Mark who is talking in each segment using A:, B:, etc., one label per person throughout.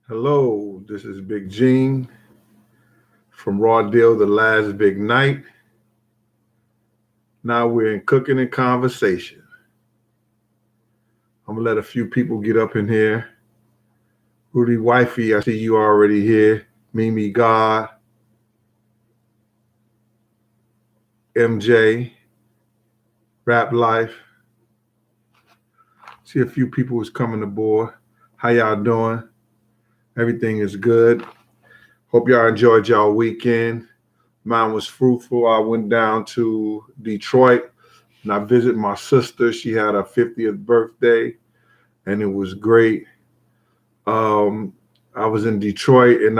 A: Hello, this is Big Gene from Raw Deal, The Last Big Night. Now we're in cooking and conversation. I'm gonna let a few people get up in here. Rudy Wifey, I see you already here. Mimi God, MJ, Rap Life. See a few people who's coming aboard. How y'all doing? Everything is good. Hope y'all enjoyed y'all weekend. Mine was fruitful. I went down to Detroit and I visited my sister. She had her 50th birthday and it was great. Um, I was in Detroit and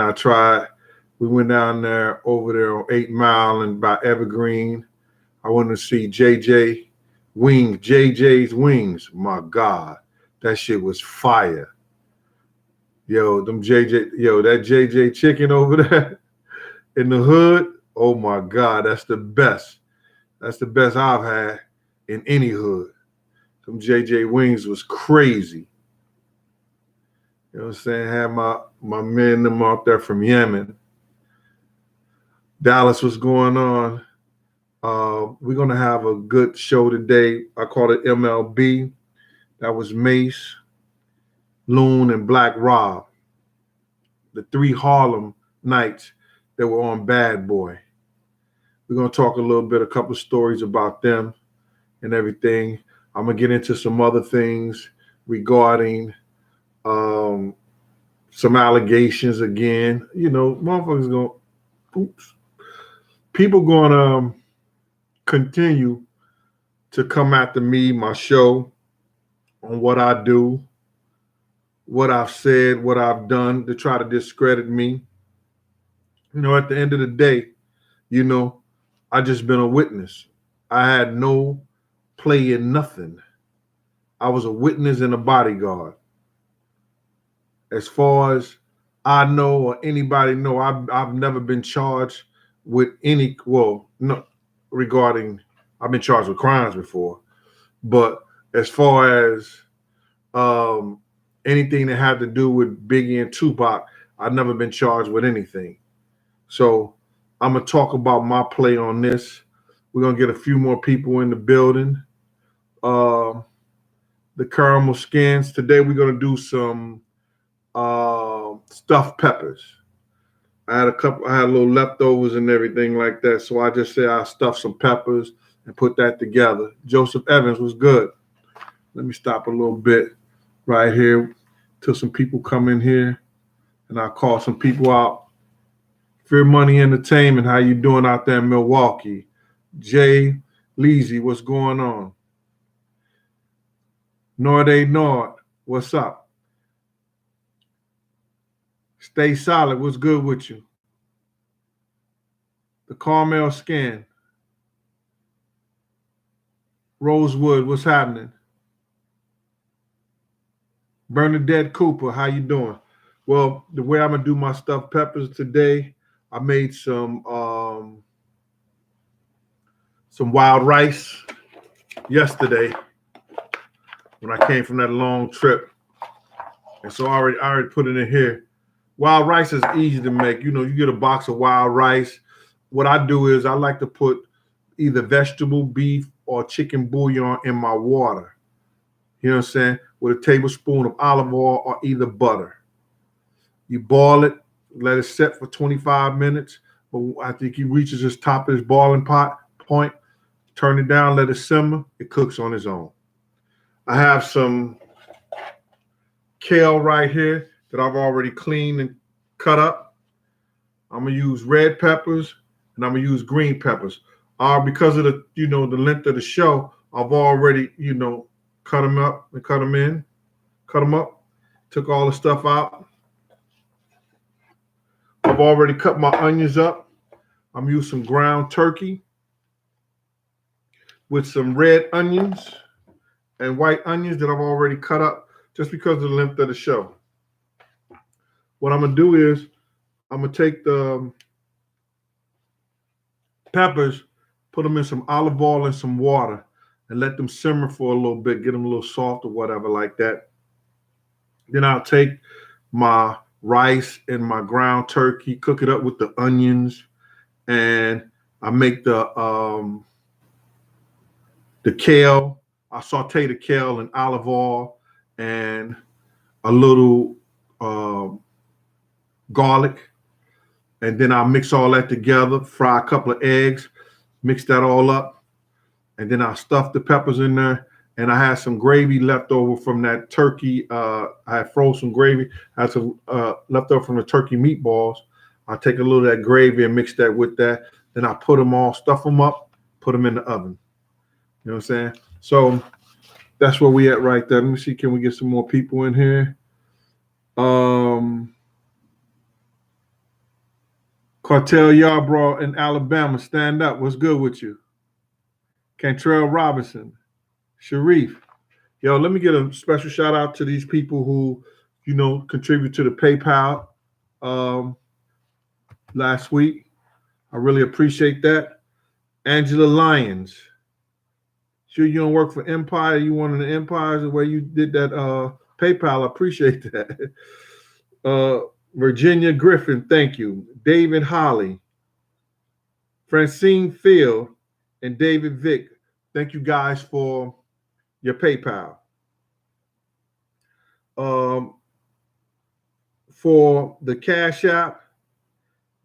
A: we went down there over there on 8 Mile and by Evergreen. I went to see JJ's Wings. My God, that shit was fire. That JJ chicken over there in the hood. Oh my God, that's the best. That's the best I've had in any hood. Them JJ Wings was crazy. You know what I'm saying? Had my men them out there from Yemen. Dallas, what's going on? We're gonna have a good show today. I call it MLB. That was Mase, Loon, and Black Rob. The three Harlem nights that were on Bad Boy. We're gonna talk a couple of stories about them and everything. I'm gonna get into some other things regarding some allegations again. You know, motherfuckers people gonna continue to come after me, my show, on what I do, what I've said, what I've done to try to discredit me. You know, at the end of the day, you know, I just been a witness. I had no play in nothing. I was a witness and a bodyguard. As far as I know or anybody know, I've never been charged with regarding, I've been charged with crimes before, but as far as anything that had to do with Biggie and Tupac, I've never been charged with anything. So I'm gonna talk about my play on this. We're gonna get a few more people in the building. The caramel skins. Today we're gonna do some stuffed peppers. I had a little leftovers and everything like that. So I just said I stuffed some peppers and put that together. Joseph Evans was good. Let me stop a little bit right here till some people come in here and I'll call some people out. Fear Money Entertainment, how you doing out there in Milwaukee? Jay Leasy, what's going on? Nord, what's up? Stay solid, what's good with you? The Carmel Scan. Rosewood, what's happening? Bernadette Cooper, how you doing? Well, the way I'm gonna do my stuffed peppers today, I made some wild rice yesterday when I came from that long trip, and so I already put it in here. Wild rice is easy to make. You know, you get a box of wild rice. What I do is I like to put either vegetable, beef, or chicken bouillon in my water. You know what I'm saying? With a tablespoon of olive oil or either butter. You boil it, let it set for 25 minutes. But I think he reaches his top of his boiling point, turn it down, let it simmer. It cooks on its own. I have some kale right here that I've already cleaned and cut up. I'm gonna use red peppers and I'm gonna use green peppers. Because of the length of the show, I've already cut them up and cut them up. Took all the stuff out. I've already cut my onions up. I'm gonna use some ground turkey with some red onions and white onions that I've already cut up just because of the length of the show. What I'm gonna do is I'm gonna take the peppers, put them in some olive oil and some water, and let them simmer for a little bit, get them a little soft or whatever like that. Then I'll take my rice and my ground turkey, cook it up with the onions, and I make the kale. I saute the kale in olive oil and a little garlic, and then I'll mix all that together, fry a couple of eggs, mix that all up, and then I'll stuff the peppers in there. And I had some gravy left over from that turkey. I had frozen gravy. I had some left over from the turkey meatballs. I take a little of that gravy and mix that with that. Then I put them all, stuff them up, put them in the oven. You know what I'm saying? So that's where we at right there. Let me see, can we get some more people in here? Cartel Yarbrough in Alabama, stand up. What's good with you? Cantrell Robinson, Sharif. Yo, let me get a special shout out to these people who, you know, contribute to the PayPal last week. I really appreciate that. Angela Lyons. Sure you don't work for Empire. You one of the empires the way you did that PayPal. I appreciate that. Virginia Griffin, thank you. David Holly, Francine Field, and David Vick, thank you guys for your PayPal. For the Cash App,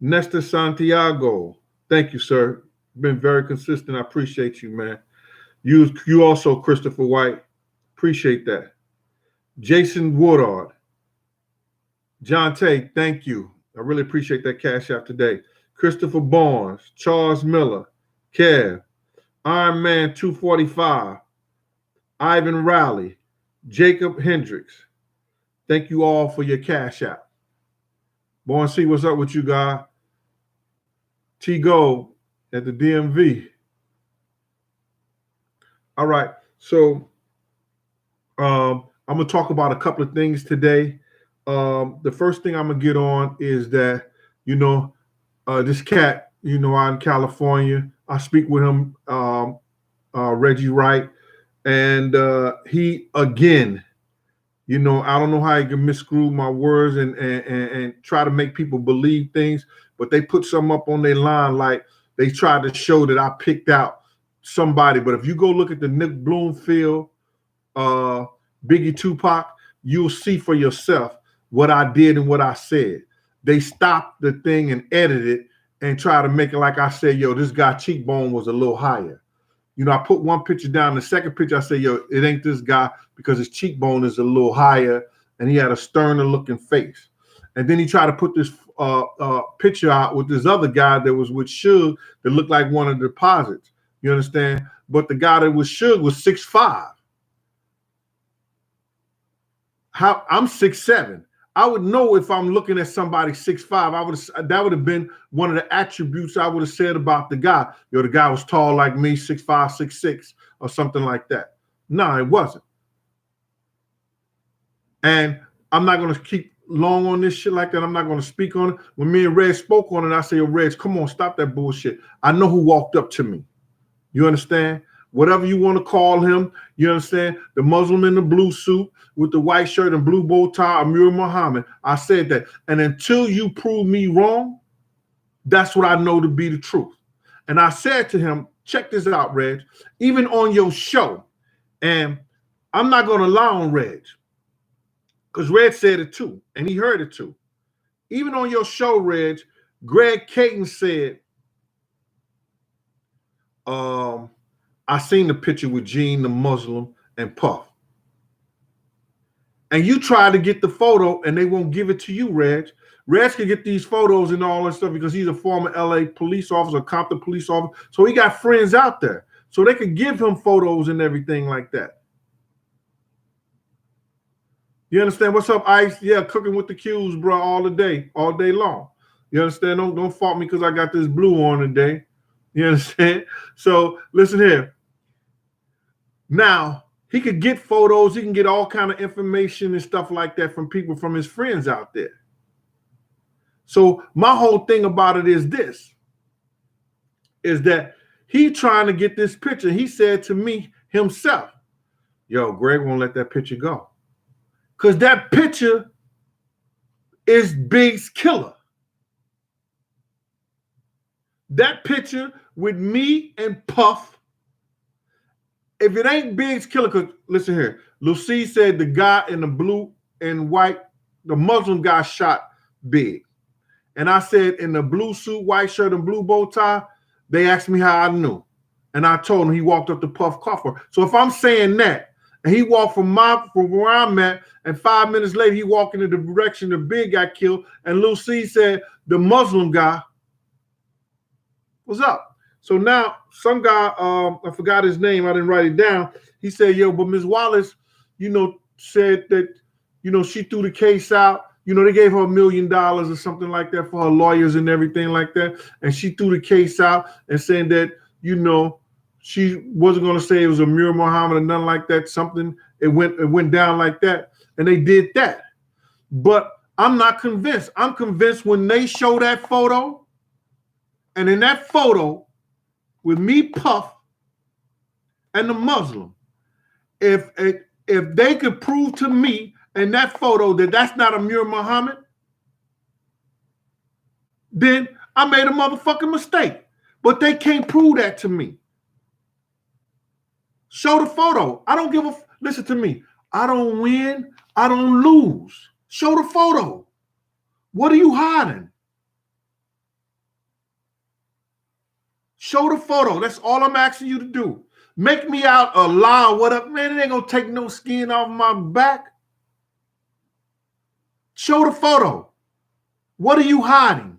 A: Nestor Santiago, thank you, sir. Been very consistent. I appreciate you, man. You also, Christopher White, appreciate that. Jason Woodard, John Tate, thank you. I really appreciate that Cash App today. Christopher Barnes, Charles Miller, Kev, Iron Man 245, Ivan Rowley, Jacob Hendricks. Thank you all for your Cash App. Born see what's up with you, guys. T Gold at the DMV. All right, so I'm gonna talk about a couple of things today. The first thing I'm gonna get on is that, you know, this cat, you know, out in California, I speak with him, Reggie Wright, and he again, you know, I don't know how he can miscrew my words and try to make people believe things, but they put some up on their line like they tried to show that I picked out somebody. But if you go look at the Nick Bloomfield, Biggie Tupac, you'll see for yourself what I did and what I said. They stopped the thing and edited it and try to make it like I said, yo, this guy cheekbone was a little higher. You know, I put one picture down. The second picture, I say, yo, it ain't this guy because his cheekbone is a little higher and he had a sterner looking face. And then he tried to put this picture out with this other guy that was with Suge that looked like one of the deposits. You understand? But the guy that was Suge was 6'5". I'm 6'7". I would know if I'm looking at somebody 6'5". That would have been one of the attributes I would have said about the guy. Yo, the guy was tall like me, 6'5", 6'6", or something like that. No, it wasn't. And I'm not gonna keep long on this shit like that. I'm not gonna speak on it. When me and Red spoke on it, I say, yo, Reg, come on, stop that bullshit. I know who walked up to me. You understand? Whatever you want to call him, you understand? The Muslim in the blue suit with the white shirt and blue bow tie, Amir Muhammad. I said that. And until you prove me wrong, that's what I know to be the truth. And I said to him, check this out, Reg. Even on your show, and I'm not going to lie on Reg, because Reg said it too, and he heard it too. Even on your show, Reg, Greg Caton said, I seen the picture with Gene, the Muslim, and Puff. And you try to get the photo and they won't give it to you, Reg. Reg can get these photos and all that stuff because he's a former LA police officer, Compton police officer. So he got friends out there. So they could give him photos and everything like that. You understand? What's up, Ice? Yeah, cooking with the Q's, bro, all day long. You understand? Don't fault me because I got this blue on today. You understand? So listen here. Now, he could get photos. He can get all kind of information and stuff like that from people, from his friends out there. So my whole thing about it is this, is that he trying to get this picture. He said to me himself, yo, Greg won't let that picture go. Because that picture is Big's killer. That picture with me and Puff, if it ain't Big's killer, because listen here, Lucy said the guy in the blue and white, the Muslim guy shot Big. And I said in the blue suit, white shirt, and blue bow tie, they asked me how I knew. And I told him he walked up to Puff Coffer. So if I'm saying that, and he walked from where I'm at, and 5 minutes later, he walked in the direction the Big got killed, and Lucy said the Muslim guy was up. So now some guy, I forgot his name, I didn't write it down. He said, yo, but Ms. Wallace, said that, she threw the case out. They gave her $1 million or something like that for her lawyers and everything like that. And she threw the case out and saying that, she wasn't going to say it was Amir Muhammad or nothing like that. Something, it went down like that. And they did that. But I'm not convinced. I'm convinced when they show that photo, and in that photo with me, Puff, and the Muslim, if they could prove to me in that photo that that's not Amir Muhammad, then I made a motherfucking mistake. But they can't prove that to me. Show the photo. I don't give a listen to me. I don't win. I don't lose. Show the photo. What are you hiding? Show the photo. That's all I'm asking you to do. Make me out a lie or whatever. Man, it ain't gonna take no skin off my back. Show the photo. What are you hiding?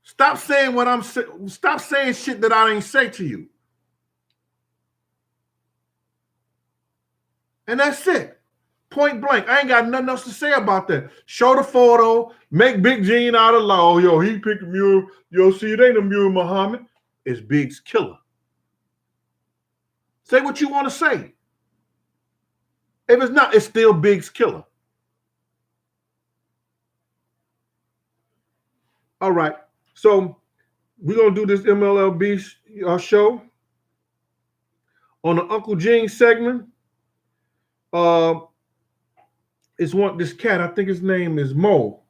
A: Stop saying what I'm saying. Stop saying shit that I ain't say to you. And that's it. Point blank. I ain't got nothing else to say about that. Show the photo. Make Big Gene out of law. Oh, yo, he picked Amir. Yo, see, it ain't Amir Muhammad. It's Big's killer. Say what you want to say. If it's not, it's still Big's killer. All right. So we're going to do this MLLB show. On the Uncle Gene segment, this cat, I think his name is Mo.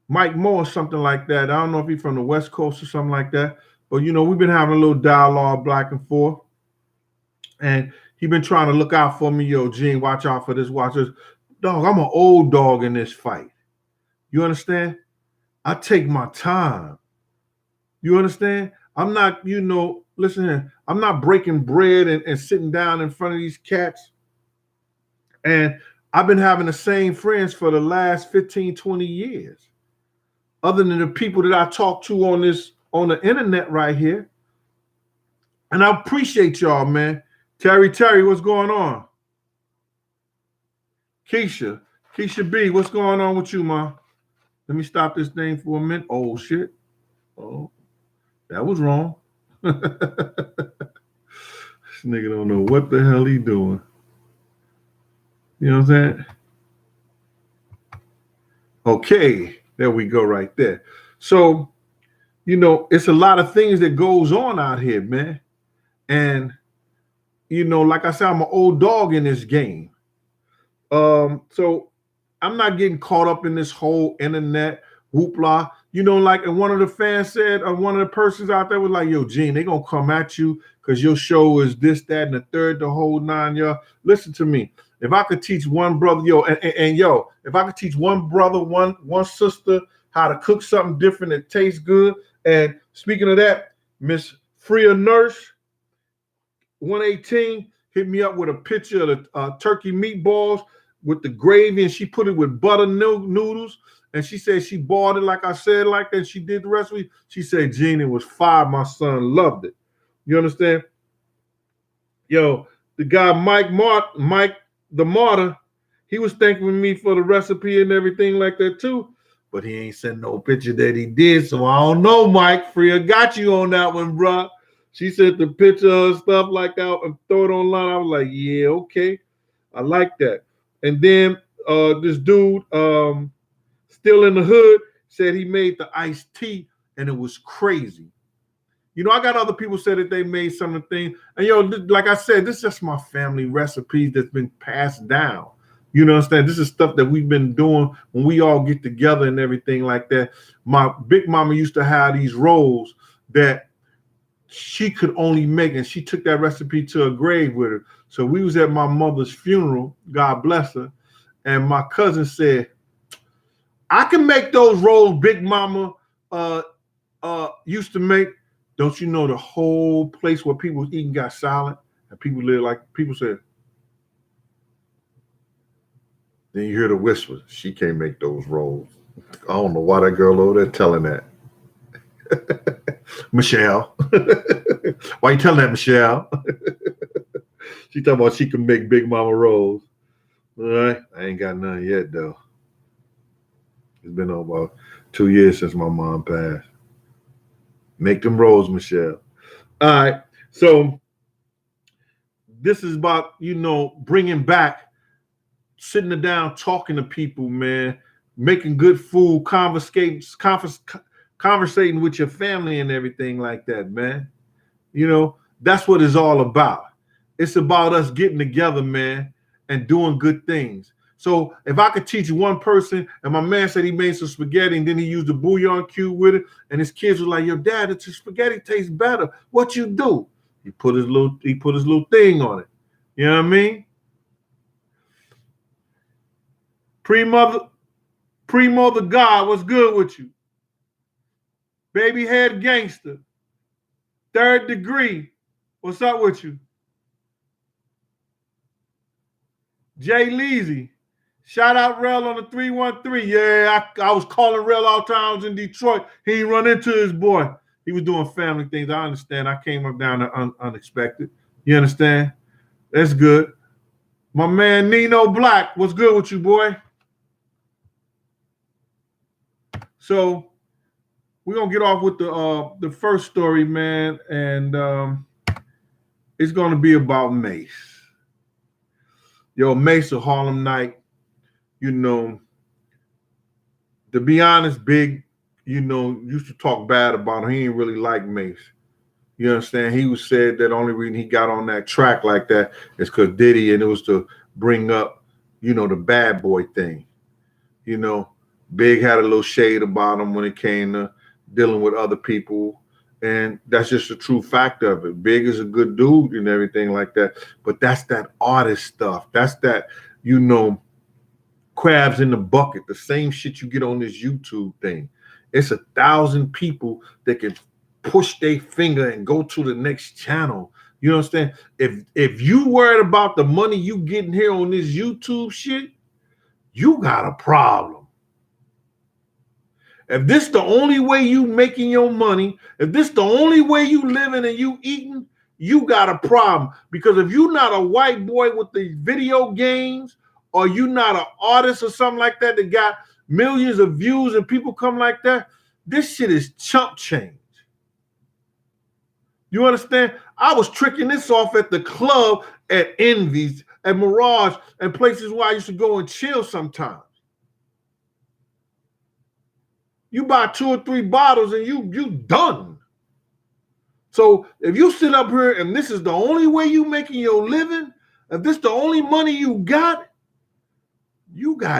A: Mike Mo or something like that. I don't know if he's from the West Coast or something like that. But, we've been having a little dialogue back and forth. And he been trying to look out for me. Yo, Gene, watch out for this. Watch this. Dog, I'm an old dog in this fight. You understand? I take my time. You understand? I'm not, listen here. I'm not breaking bread and sitting down in front of these cats. And I've been having the same friends for the last 15, 20 years. Other than the people that I talk to on the internet right here. And I appreciate y'all, man. Terry, what's going on? Keisha B, what's going on with you, ma? Let me stop this thing for a minute. Oh, shit. Oh, that was wrong. This nigga don't know what the hell he doing. You know what I'm saying? Okay, there we go right there. So, it's a lot of things that goes on out here, man. And, like I said, I'm an old dog in this game. So I'm not getting caught up in this whole internet whoopla. Like and one of the fans said, one of the persons out there was like, yo, Gene, they gonna come at you because your show is this, that, and the third, the whole nine, y'all. Listen to me. If I could teach one brother, if I could teach one brother, one sister how to cook something different that tastes good. And speaking of that, Miss Freya Nurse, 118, hit me up with a picture of the turkey meatballs with the gravy, and she put it with butter noodles. And she said she bought it like I said, like that. She did the recipe. She said, Gene, it was fire. My son loved it. You understand? Yo, the guy Mike the Martyr, he was thanking me for the recipe and everything like that too. But he ain't sent no picture that he did. So I don't know, Mike. Freya got you on that one, bro. She sent the picture of stuff like that and throw it online. I was like, yeah, okay. I like that. And then this dude, Still in the Hood, said he made the iced tea and it was crazy. I got other people said that they made some of the things. And like I said, this is just my family recipes that's been passed down. You know what I'm saying? This is stuff that we've been doing when we all get together and everything like that. My big mama used to have these rolls that she could only make, and she took that recipe to her grave with her. So we was at my mother's funeral, God bless her, and my cousin said, I can make those rolls Big Mama used to make. Don't you know the whole place where people was eating got silent and people live like people said. Then you hear the whispers. She can't make those rolls. I don't know why that girl over there telling that. Michelle. Why you telling that, Michelle? She talking about she can make Big Mama rolls. All right. I ain't got none yet though. It's been about 2 years since my mom passed. Make them rolls, Michelle. All right. So this is about, bringing back, sitting down, talking to people, man, making good food, conversating with your family and everything like that, man. That's what it's all about. It's about us getting together, man, and doing good things. So if I could teach one person, and my man said he made some spaghetti and then he used a bouillon cube with it, and his kids were like, "Yo, Dad, the spaghetti tastes better. What you do?" He put his little thing on it. You know what I mean? Primo the God, what's good with you? Baby head gangster. Third degree, what's up with you? Jay Leezy. Shout out Rel on the 313. Yeah, I was calling Rel all times in Detroit. He ain't run into his boy. He was doing family things. I understand. I came up down there unexpected. You understand? That's good. My man Nino Black, what's good with you, boy? So we're gonna get off with the first story, man, and it's gonna be about Mase. Yo, Mase a Harlem night. To be honest, Big, used to talk bad about him. He ain't really like Mase. You understand? He was said that only reason he got on that track like that is because Diddy, and it was to bring up, the bad boy thing. Big had a little shade about him when it came to dealing with other people. And that's just a true fact of it. Big is a good dude and everything like that. But that's that artist stuff. That's that, crabs in the bucket, the same shit you get on this YouTube thing. It's 1,000 people that can push their finger and go to the next channel. You understand? If you worried about the money you getting here on this YouTube shit, you got a problem. If this the only way you making your money, if this the only way you living and you eating, you got a problem. Because if you're not a white boy with the video games, or you not an artist or something like that that got millions of views and people come like that, this shit is chump change. You understand? I was tricking this off at the club, at Envy's, at Mirage, and places where I used to go and chill sometimes. You buy 2 or 3 bottles and you done. So if you sit up here and this is the only way you making your living, if this the only money you got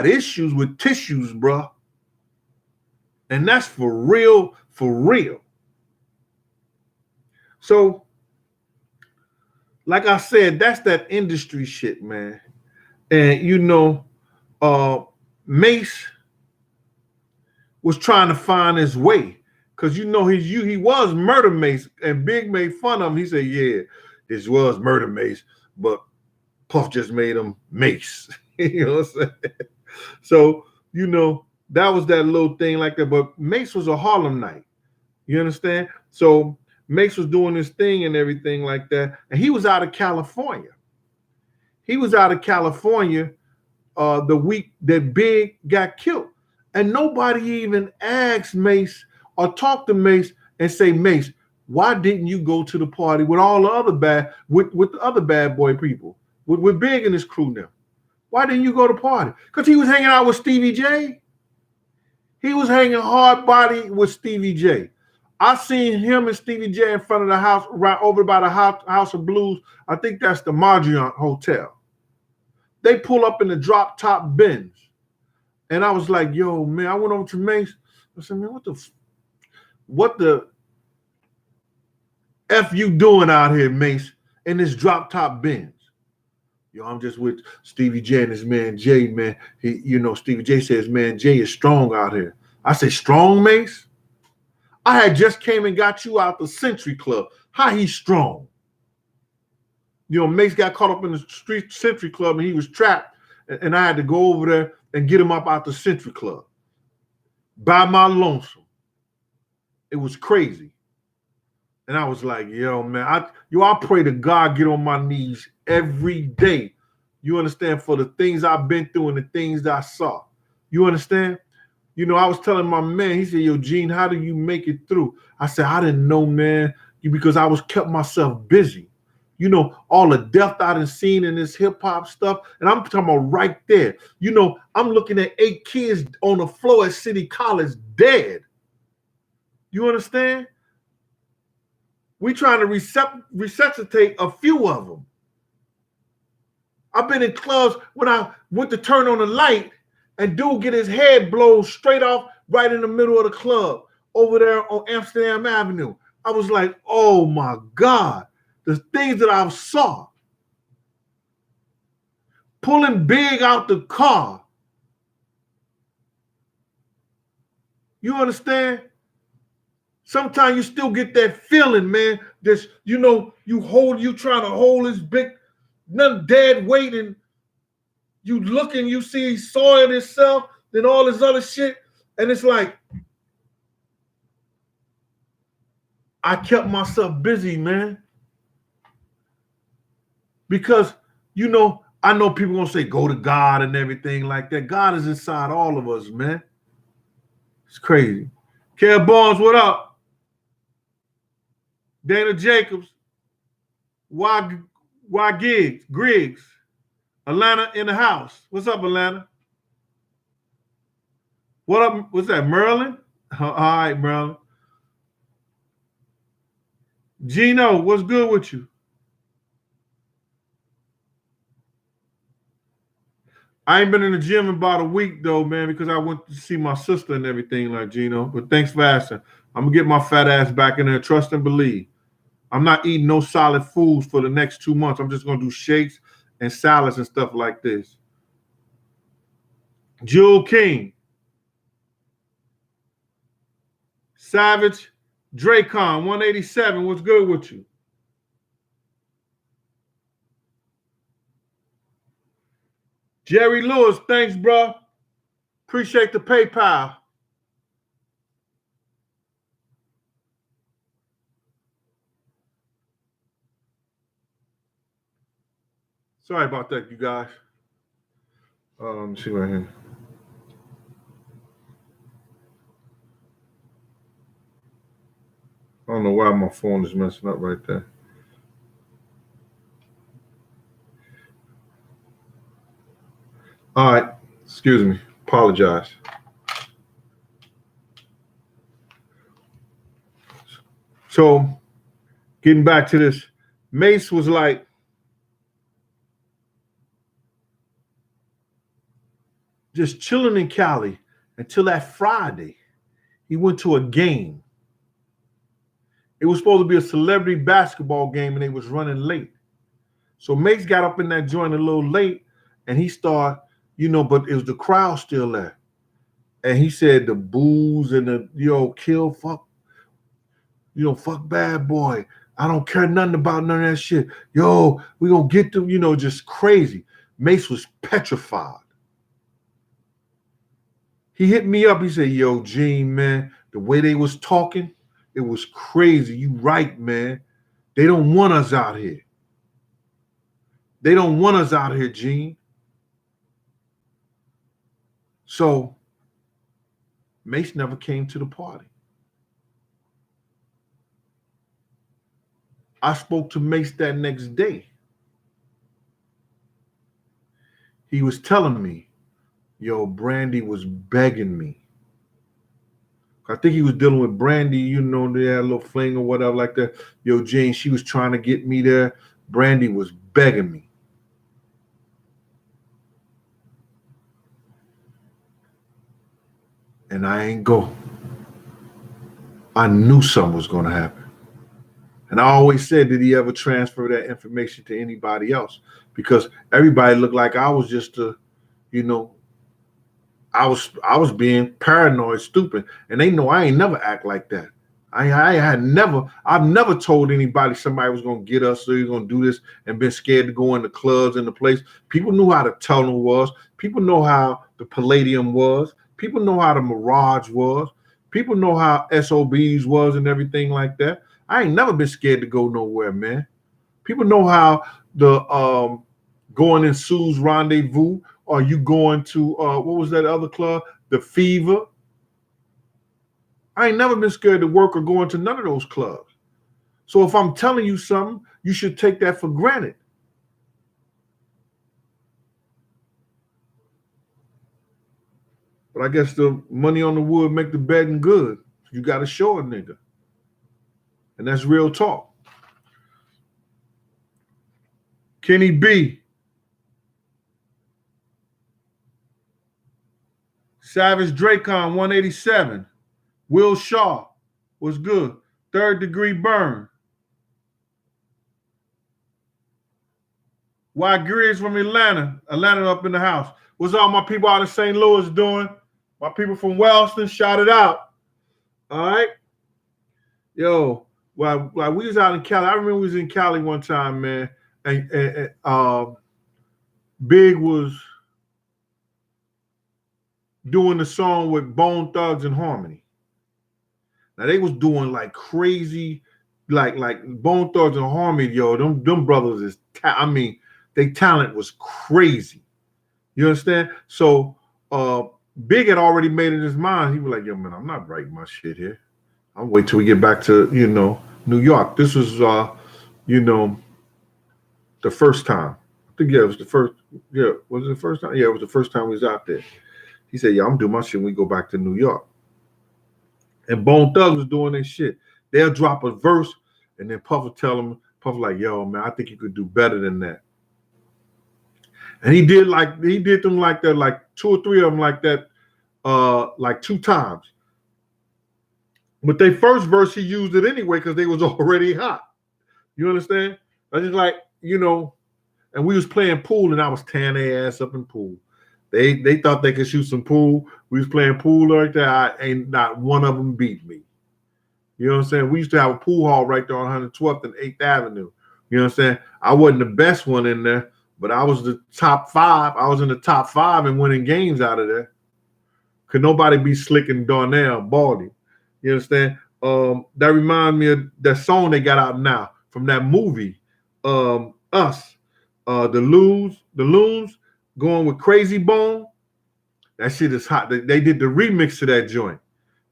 A: issues with tissues, bro. And that's for real, for real. So, like I said, that's that industry shit, man. And Mase was trying to find his way. Because he was Murder Mase, and Big made fun of him. He said, yeah, this was Murder Mase, but Puff just made him Mase. You know what I'm saying? So, that was that little thing like that. But Mase was a Harlem night. You understand? So Mase was doing this thing and everything like that. And he was out of California. He was out of California the week that Big got killed. And nobody even asked Mase or talked to Mase and say, Mase, why didn't you go to the party with all the other with the other bad boy people, with Big and his crew now? Why didn't you go to party? Because he was hanging out with Stevie J. He was hanging hard body with Stevie J. I seen him and Stevie J in front of the house, right over by the House of Blues. I think that's the Marriott Hotel. They pull up in the drop top Benz. And I was like, yo, man, I went over to Mase. I said, man, what the F you doing out here, Mase, in this drop top Benz? Yo, I'm just with Stevie J and his man Jay, man. Stevie J says, man, Jay is strong out here. I say, strong, Mase? I had just came and got you out the Century Club. How he strong? Mase got caught up in the street Century Club and he was trapped. And I had to go over there and get him up out the Century Club by my lonesome. It was crazy. And I was like, yo, man, I pray to God, get on my knees every day. You understand? For the things I've been through and the things that I saw. You understand? I was telling my man, he said, yo, Gene, how do you make it through? I said, I didn't know, man, because I kept myself busy. All the death I done seen in this hip hop stuff. And I'm talking about right there. I'm looking at 8 kids on the floor at City College dead. You understand? We trying to resuscitate a few of them. I've been in clubs when I went to turn on the light and dude get his head blown straight off right in the middle of the club over there on Amsterdam Avenue. I was like, oh my God, the things that I saw. Pulling Big out the car. You understand? Sometimes you still get that feeling, man. That's, you trying to hold his big, nothing dead weight, and you looking, you see he soiled himself, then all this other shit. And it's like, I kept myself busy, man. Because, I know people gonna say go to God and everything like that. God is inside all of us, man. It's crazy. Kev Barnes, what up? Dana Jacobs, why Griggs, Atlanta in the house. What's up, Atlanta? What up? What's that, Merlin? All right, Merlin. Gino, what's good with you? I ain't been in the gym in about a week though, man, because I went to see my sister and everything like Gino. But thanks for asking. I'm gonna get my fat ass back in there. Trust and believe. I'm not eating no solid foods for the next 2 months. I'm just gonna do shakes and salads and stuff like this. Jewel King, Savage, Dracon, 187. What's good with you? Jerry Lewis, thanks, bro. Appreciate the PayPal. Sorry about that, you guys. Let me see right here. I don't know why my phone is messing up right there. All right. Excuse me. Apologize. So, getting back to this, Mase was like, just chilling in Cali until that Friday. He went to a game. It was supposed to be a celebrity basketball game, and they was running late. So Mase got up in that joint a little late, and he started, but it was the crowd still there. And he said the booze and the, kill, fuck, fuck bad boy. I don't care nothing about none of that shit. Yo, we gonna get them, just crazy. Mase was petrified. He hit me up. He said, yo, Gene, man, the way they was talking, it was crazy. You right, man. They don't want us out here. They don't want us out here, Gene. So Mase never came to the party. I spoke to Mase that next day. He was telling me, yo, Brandy was begging me. I think he was dealing with Brandy, they had a little fling or whatever like that. Yo, Gene, she was trying to get me there. Brandy was begging me. and I ain't go. I knew something was going to happen. And I always said, did he ever transfer that information to anybody else? Because everybody looked like I was just a, you know, I was being paranoid, stupid, and they know I ain't never act like that. I've never told anybody somebody was gonna get us, so you're gonna do this, and been scared to go in the clubs and the place. People knew how the tunnel was. People know how the Palladium was. People know how the Mirage was. People know how SOBs was and everything like that. I ain't never been scared to go nowhere, man. People know how the going in Sue's Rendezvous, or you going to what was that other club? The Fever. I ain't never been scared to work or go into none of those clubs. So if I'm telling you something, you should take that for granted. But I guess the money on the wood make the bedding good. You got to show a nigga. And that's real talk. Kenny B. Savage Dracon 187. Will Shaw was good. Third Degree Burn. Why Grizz from Atlanta. Atlanta up in the house. What's all my people out of St. Louis doing? My people from Wellston, shout it out. All right. Yo, well, we was out in Cali. I remember we was in Cali one time, man. And Big was doing the song with Bone Thugs and Harmony. Now they was doing like crazy, like Bone Thugs and Harmony, yo. Them brothers is, their talent was crazy. You understand? So Big had already made in his mind. He was like, yo, man, I'm not writing my shit here. I'll wait till we get back to, New York. This was, the first time. I think, it was the first. Yeah, was it the first time? Yeah, it was the first time we was out there. He said, yeah, I'm doing my shit when we go back to New York. And Bone Thugs was doing their shit. They'll drop a verse, and then Puff will tell them, like, yo, man, I think you could do better than that. And he did them like that, like two or three of them like that, like two times. But their first verse, he used it anyway because they was already hot. You understand? I just like, and we was playing pool, and I was tearing their ass up in pool. They thought they could shoot some pool. We was playing pool like that. Ain't not one of them beat me. You know what I'm saying? We used to have a pool hall right there on 112th and 8th Avenue. You know what I'm saying? I wasn't the best one in there, but I was the top 5. I was in the top 5 and winning games out of there. Could nobody be slick and Darnell, Baldy? You understand? That reminds me of that song they got out now from that movie, Us. The Loons going with Crazy Bone. That shit is hot. They did the remix to that joint.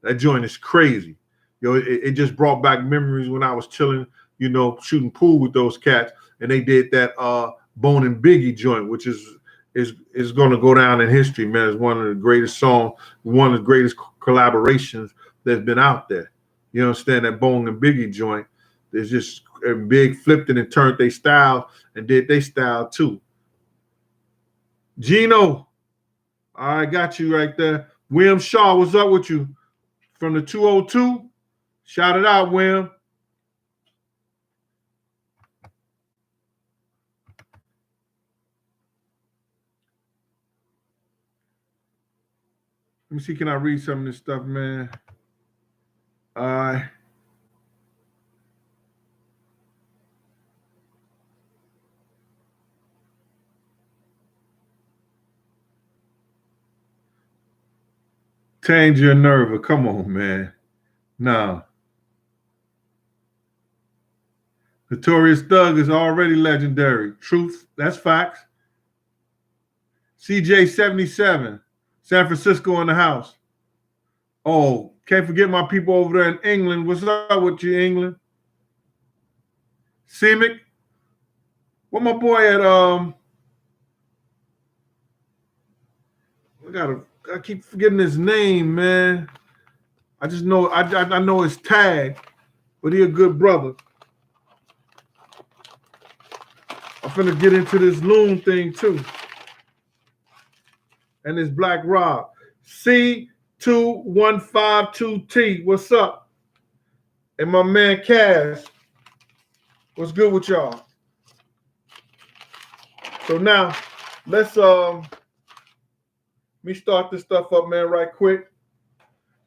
A: That joint is crazy. It just brought back memories when I was chilling, shooting pool with those cats. And they did that Bone and Biggie joint, which is going to go down in history, man. It's one of the greatest songs, one of the greatest collaborations that's been out there. You understand? That Bone and Biggie joint. There's just Big flipped it and turned their style and did their style too. Gino, I got you right there. William Shaw, what's up with you? From the 202? Shout it out, William. Let me see, can I read some of this stuff, man? Change your nerve. Come on, man. No. Notorious Thug is already legendary. Truth, that's facts. CJ77, San Francisco in the house. Oh, can't forget my people over there in England. What's up with you, England? Semic. What my boy at I keep forgetting his name, man. I just know I know his tag, but he a good brother. I'm finna get into this Loon thing too. And this Black Rob. C2 2152T. What's up? And my man Cash. What's good with y'all? So now let's me start this stuff up, man, right quick.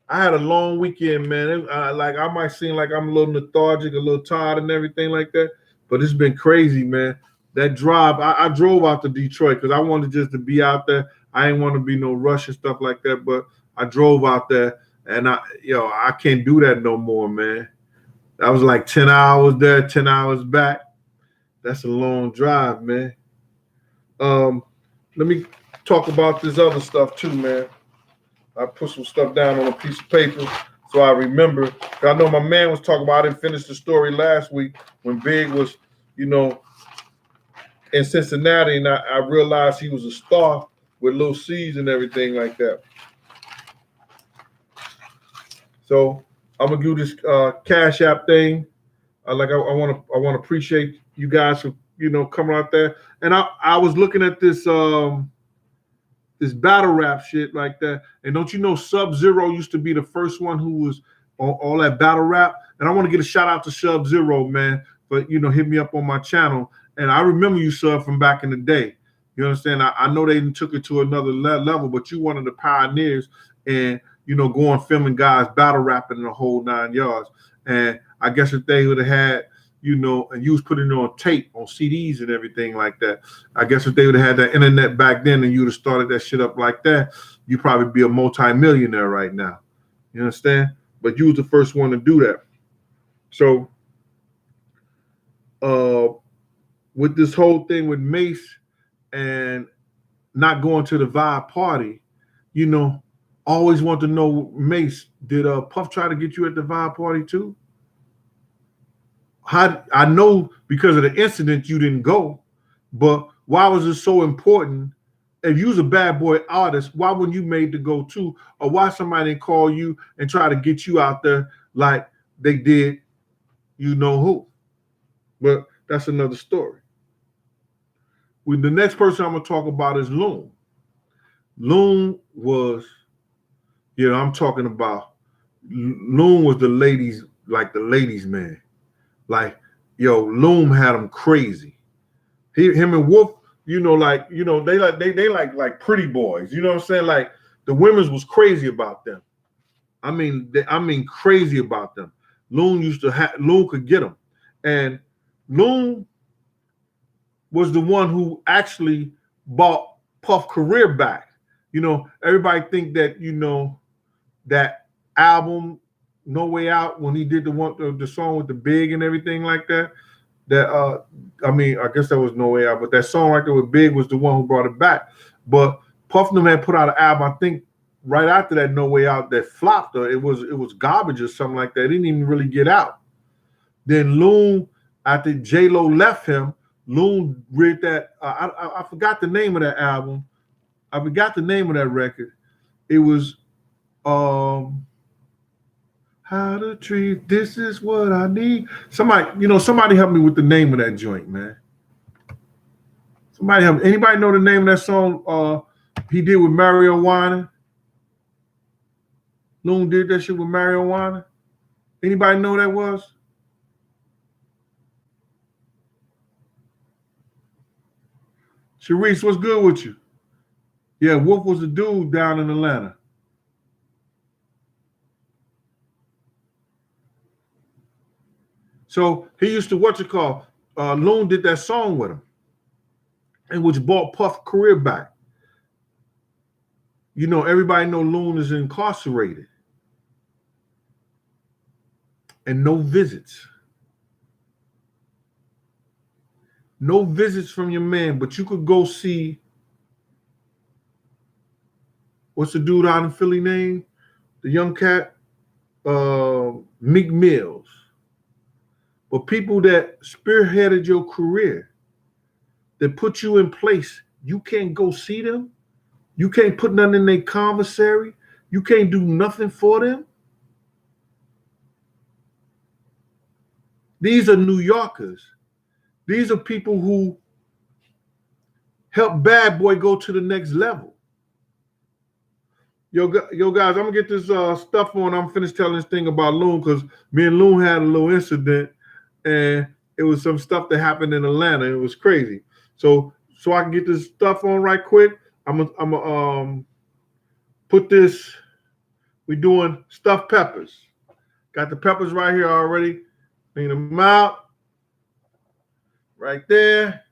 A: I had a long weekend, man. Like I might seem like I'm a little lethargic, a little tired, and everything like that, but it's been crazy, man. That drive, I drove out to Detroit because I wanted just to be out there. I didn't want to be no rush and stuff like that, but I drove out there, and I can't do that no more, man. That was like 10 hours there, 10 hours back. That's a long drive, man. Let me talk about this other stuff too, man. I put some stuff down on a piece of paper so I remember. I know my man was talking about, I didn't finish the story last week when Big was, in Cincinnati, and I realized he was a star with Lil C's and everything like that. So I'm gonna do this Cash App thing. I want to appreciate you guys for coming out there. And I was looking at this this battle rap shit like that. And don't you know Sub-Zero used to be the first one who was on all that battle rap? And I want to give a shout out to Sub-Zero, man, but hit me up on my channel. And I remember you, Sub, from back in the day. You understand? I know they took it to another level, but you one of the pioneers and going filming guys battle rapping in the whole 9 yards. And I guess if they would have had, and you was putting it on tape, on CDs and everything like that. I guess if they would have had that internet back then and you would have started that shit up like that, you'd probably be a multi-millionaire right now. You understand? But you was the first one to do that. So with this whole thing with Mase and not going to the Vibe party, always want to know, Mase, did Puff try to get you at the Vibe party too? I know because of the incident you didn't go, but why was it so important? If you was a bad boy artist, why wouldn't you made to go too? Or why somebody didn't call you and try to get you out there like they did who? But that's another story. With the next person I'm going to talk about is Loon. Loon was, I'm talking about, Loon was the ladies man. Like, Loon had him crazy. Him and Wolf, they like pretty boys. You know what I'm saying? Like the women's was crazy about them. I mean crazy about them. Loon could get them, and Loon was the one who actually brought Puff career back. Everybody think that that album No Way Out, when he did the song with the Big and everything like that. I guess that was No Way Out, but that song right there with Big was the one who brought it back. But Puff and them had put out an album, I think, right after that No Way Out that flopped. It was garbage or something like that. It didn't even really get out. Then Loon, after J-Lo left him, Loon read that. I forgot the name of that album. I forgot the name of that record. It was How to Treat, This Is What I Need. Somebody help me with the name of that joint, man. Somebody help me. Anybody know the name of that song he did with Marijuana? Loon did that shit with Marijuana. Anybody know what that was? Sharice, what's good with you? Yeah, Wolf was the dude down in Atlanta. So he used to Loon did that song with him, and which brought Puff career back. Everybody know Loon is incarcerated and no visits. No visits from your man, but you could go see, what's the dude out in Philly name? The young cat, Meek Mills. But people that spearheaded your career, that put you in place, you can't go see them. You can't put nothing in their commissary. You can't do nothing for them. These are New Yorkers. These are people who help Bad Boy go to the next level. Yo, guys, I'm gonna get this stuff on. I'm finished telling this thing about Loon because me and Loon had a little incident, and it was some stuff that happened in Atlanta. And it was crazy. So I can get this stuff on right quick. I'm gonna put this. We doing stuffed peppers. Got the peppers right here already. Clean them out. Right there.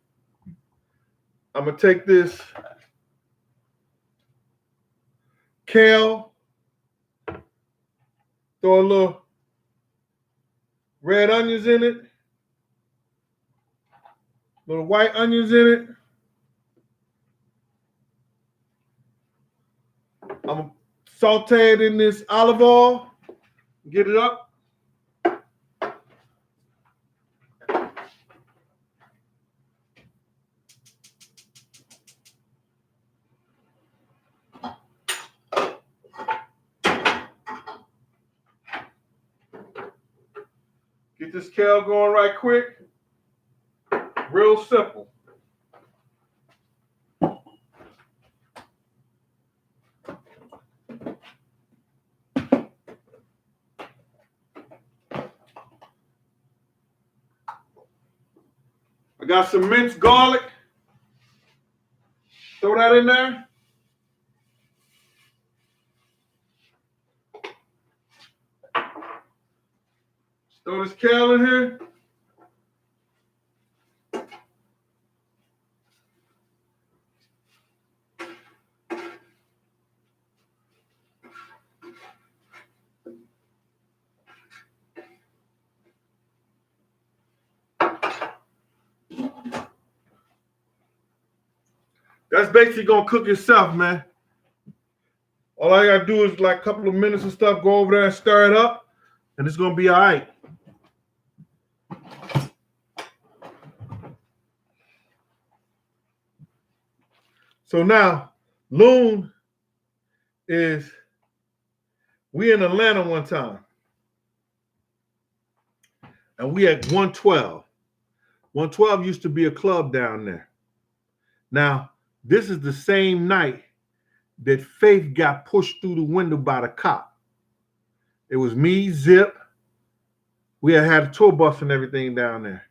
A: I'm gonna take this kale, throw a little red onions in it, little white onions in it. I'm gonna saute it in this olive oil, get it up. Get this kale going right quick. Real simple. I got some minced garlic. Throw that in there. Throw this kale in here. That's basically gonna cook itself, man. All I gotta do is like a couple of minutes and stuff, go over there and stir it up, and it's gonna be all right. So now, Loon is, we in Atlanta one time, and we at 112. 112 used to be a club down there. Now, this is the same night that Faith got pushed through the window by the cop. It was me, Zip. We had a tour bus and everything down there.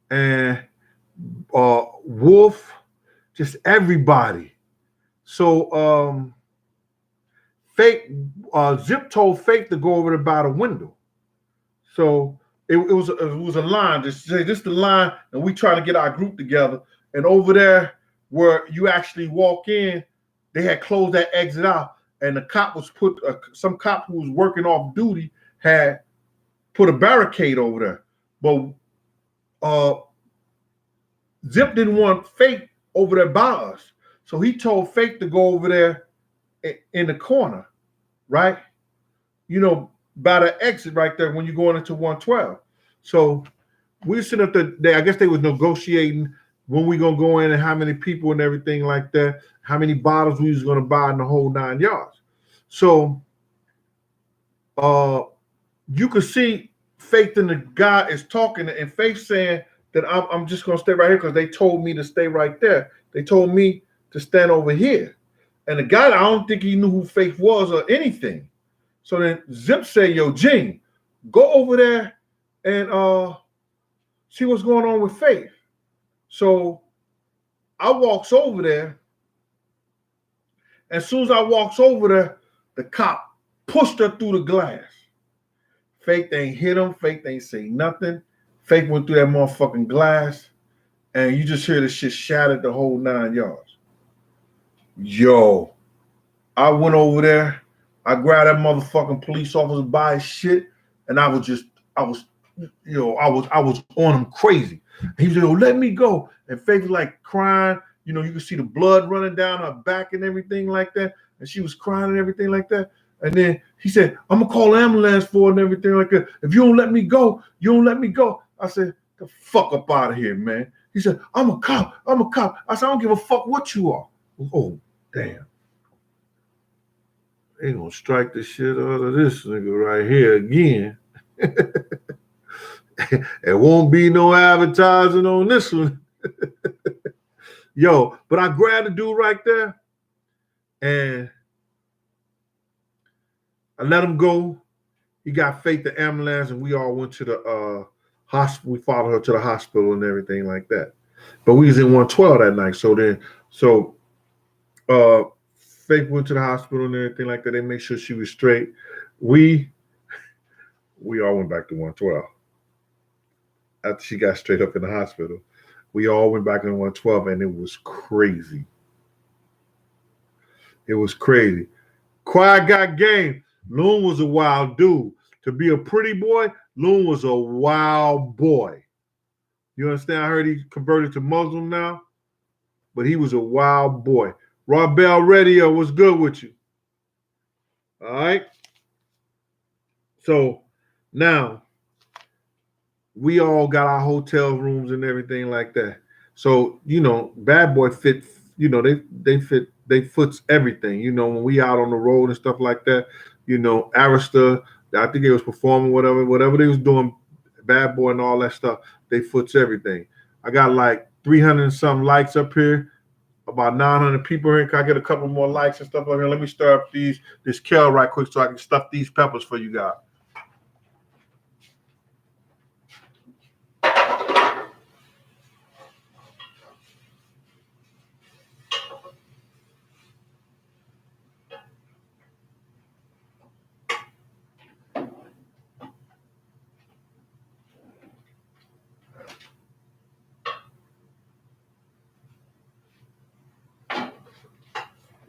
A: And Wolf, just everybody. So Faith, Zip told Faith to go over there by the window. So it was a line. Just say this is the line, and we try to get our group together. And over there where you actually walk in, they had closed that exit out, and the cop was some cop who was working off duty had put a barricade over there. But Zip didn't want Faith over there by us, so he told Faith to go over there in the corner, right? You know, by the exit right there when you're going into 112. So we're sitting up there. I guess they was negotiating when we gonna go in and how many people and everything like that, how many bottles we was gonna buy in the whole 9 yards. So you could see Faith and the guy is talking, and Faith saying that I'm just gonna stay right here because they told me to stay right there. They told me to stand over here. And the guy, I don't think he knew who Faith was or anything. So then Zip said, yo, Gene, go over there and see what's going on with Faith. So I walks over there. As soon as I walks over there, the cop pushed her through the glass. Faith ain't hit him. Faith ain't say nothing. Faith went through that motherfucking glass, and you just hear the shit shattered the whole 9 yards. Yo, I went over there. I grabbed that motherfucking police officer by his shit, and I was on him crazy. He was like, oh, let me go. And Faith was like crying. You know, you could see the blood running down her back and everything like that. And she was crying and everything like that. And then he said, I'm going to call an ambulance for it and everything like that. If you don't let me go, you don't let me go. I said, the fuck up out of here, man. He said, I'm a cop. I'm a cop. I said, I don't give a fuck what you are. Oh, damn. They gonna strike the shit out of this nigga right here again. There won't be no advertising on this one. Yo, but I grabbed the dude right there, and I let him go. He got Faith the ambulance, and we all went to the hospital. We followed her to the hospital and everything like that. But we was in 112 that night. So Faith went to the hospital and everything like that. They made sure she was straight. We all went back to 112 after she got straight up in the hospital. We all went back in 112, and it was crazy. It was crazy. Quiet got game. Loon was a wild dude. To be a pretty boy, Loon was a wild boy. You understand? I heard he converted to Muslim now, but he was a wild boy. Rob Bell Radio, what's good with you? All right. So now we all got our hotel rooms and everything like that. So, Bad Boy fit, they foots everything. When we out on the road and stuff like that, Arista, I think they was performing whatever they was doing, Bad Boy and all that stuff, they foots everything. I got like 300 and some likes up here, about 900 people here. Can I get a couple more likes and stuff like that? Let me stir up this kale right quick so I can stuff these peppers for you guys.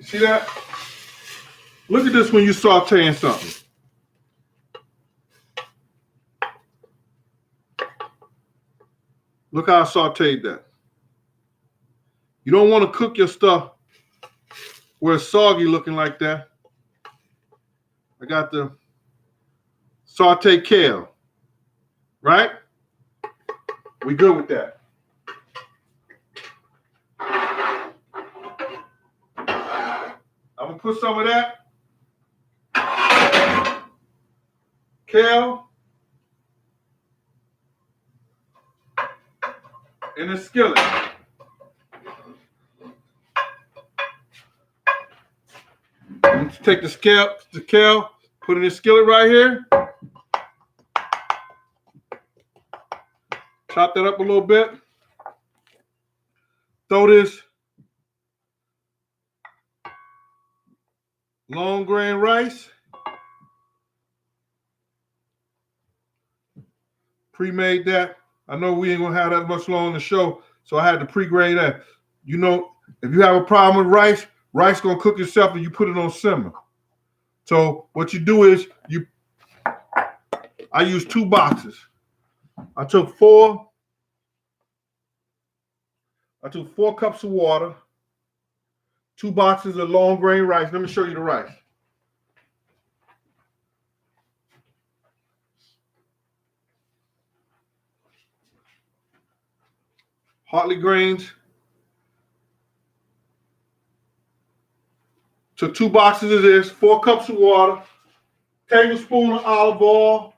A: See that? Look at this when you're sauteing something. Look how I sauteed that. You don't want to cook your stuff where it's soggy looking like that. I got the saute kale, right? We good with that. I'm going to put some of that kale in the skillet. Let's take the kale, put it in the skillet right here. Chop that up a little bit. Throw this long grain rice. Pre-made that. I know we ain't gonna have that much long on the show, so I had to pre-grade that. If you have a problem with rice gonna cook itself and you put it on simmer. So what you do is I use 2 boxes. I took 4 cups of water, 2 boxes of long grain rice. Let me show you the rice. Hartley grains. Took 2 boxes of this, 4 cups of water, tablespoon of olive oil,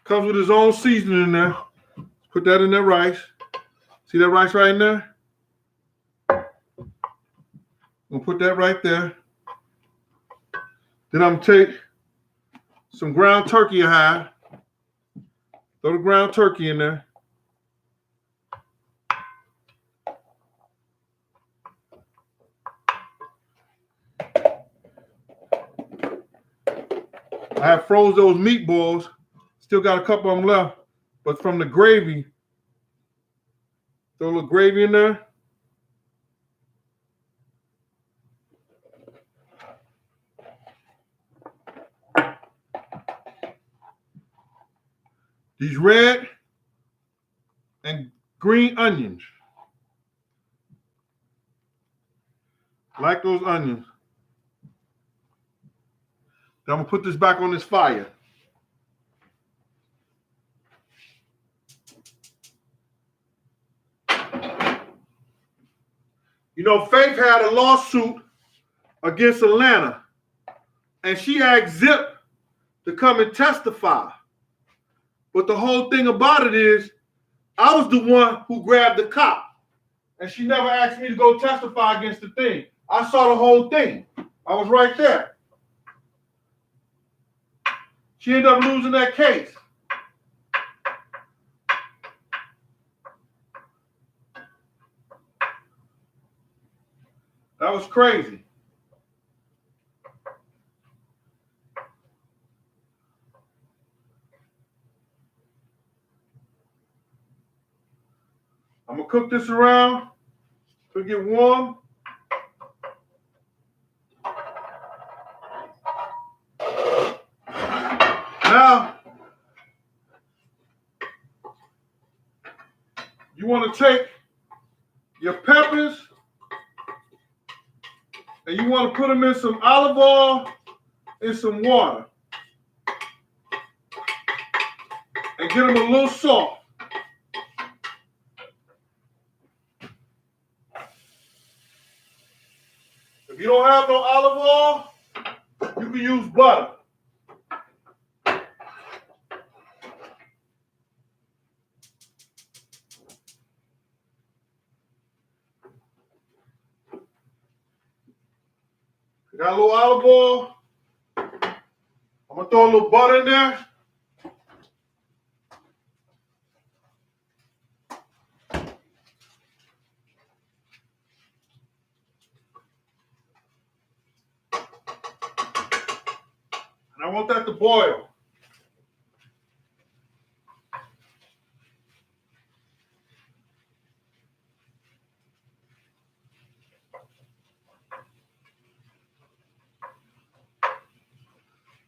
A: comes with his own seasoning in there. Put that in that rice. See that rice right in there? We'll put that right there. Then I'm going to take some ground turkey I have. Throw the ground turkey in there. I have froze those meatballs. Still got a couple of them left. But from the gravy, throw a little gravy in there. These red and green onions. Like those onions. Then I'm going to put this back on this fire. Faith had a lawsuit against Atlanta, and she asked Zip to come and testify. But the whole thing about it is, I was the one who grabbed the cop and she never asked me to go testify against the thing. I saw the whole thing. I was right there. She ended up losing that case. That was crazy. I'm gonna cook this around to get warm. Now, you want to take your peppers and you want to put them in some olive oil and some water and get them a little soft. If you don't have no olive oil, you can use butter. Got a little olive oil. I'm gonna throw a little butter in there. And I want that to boil.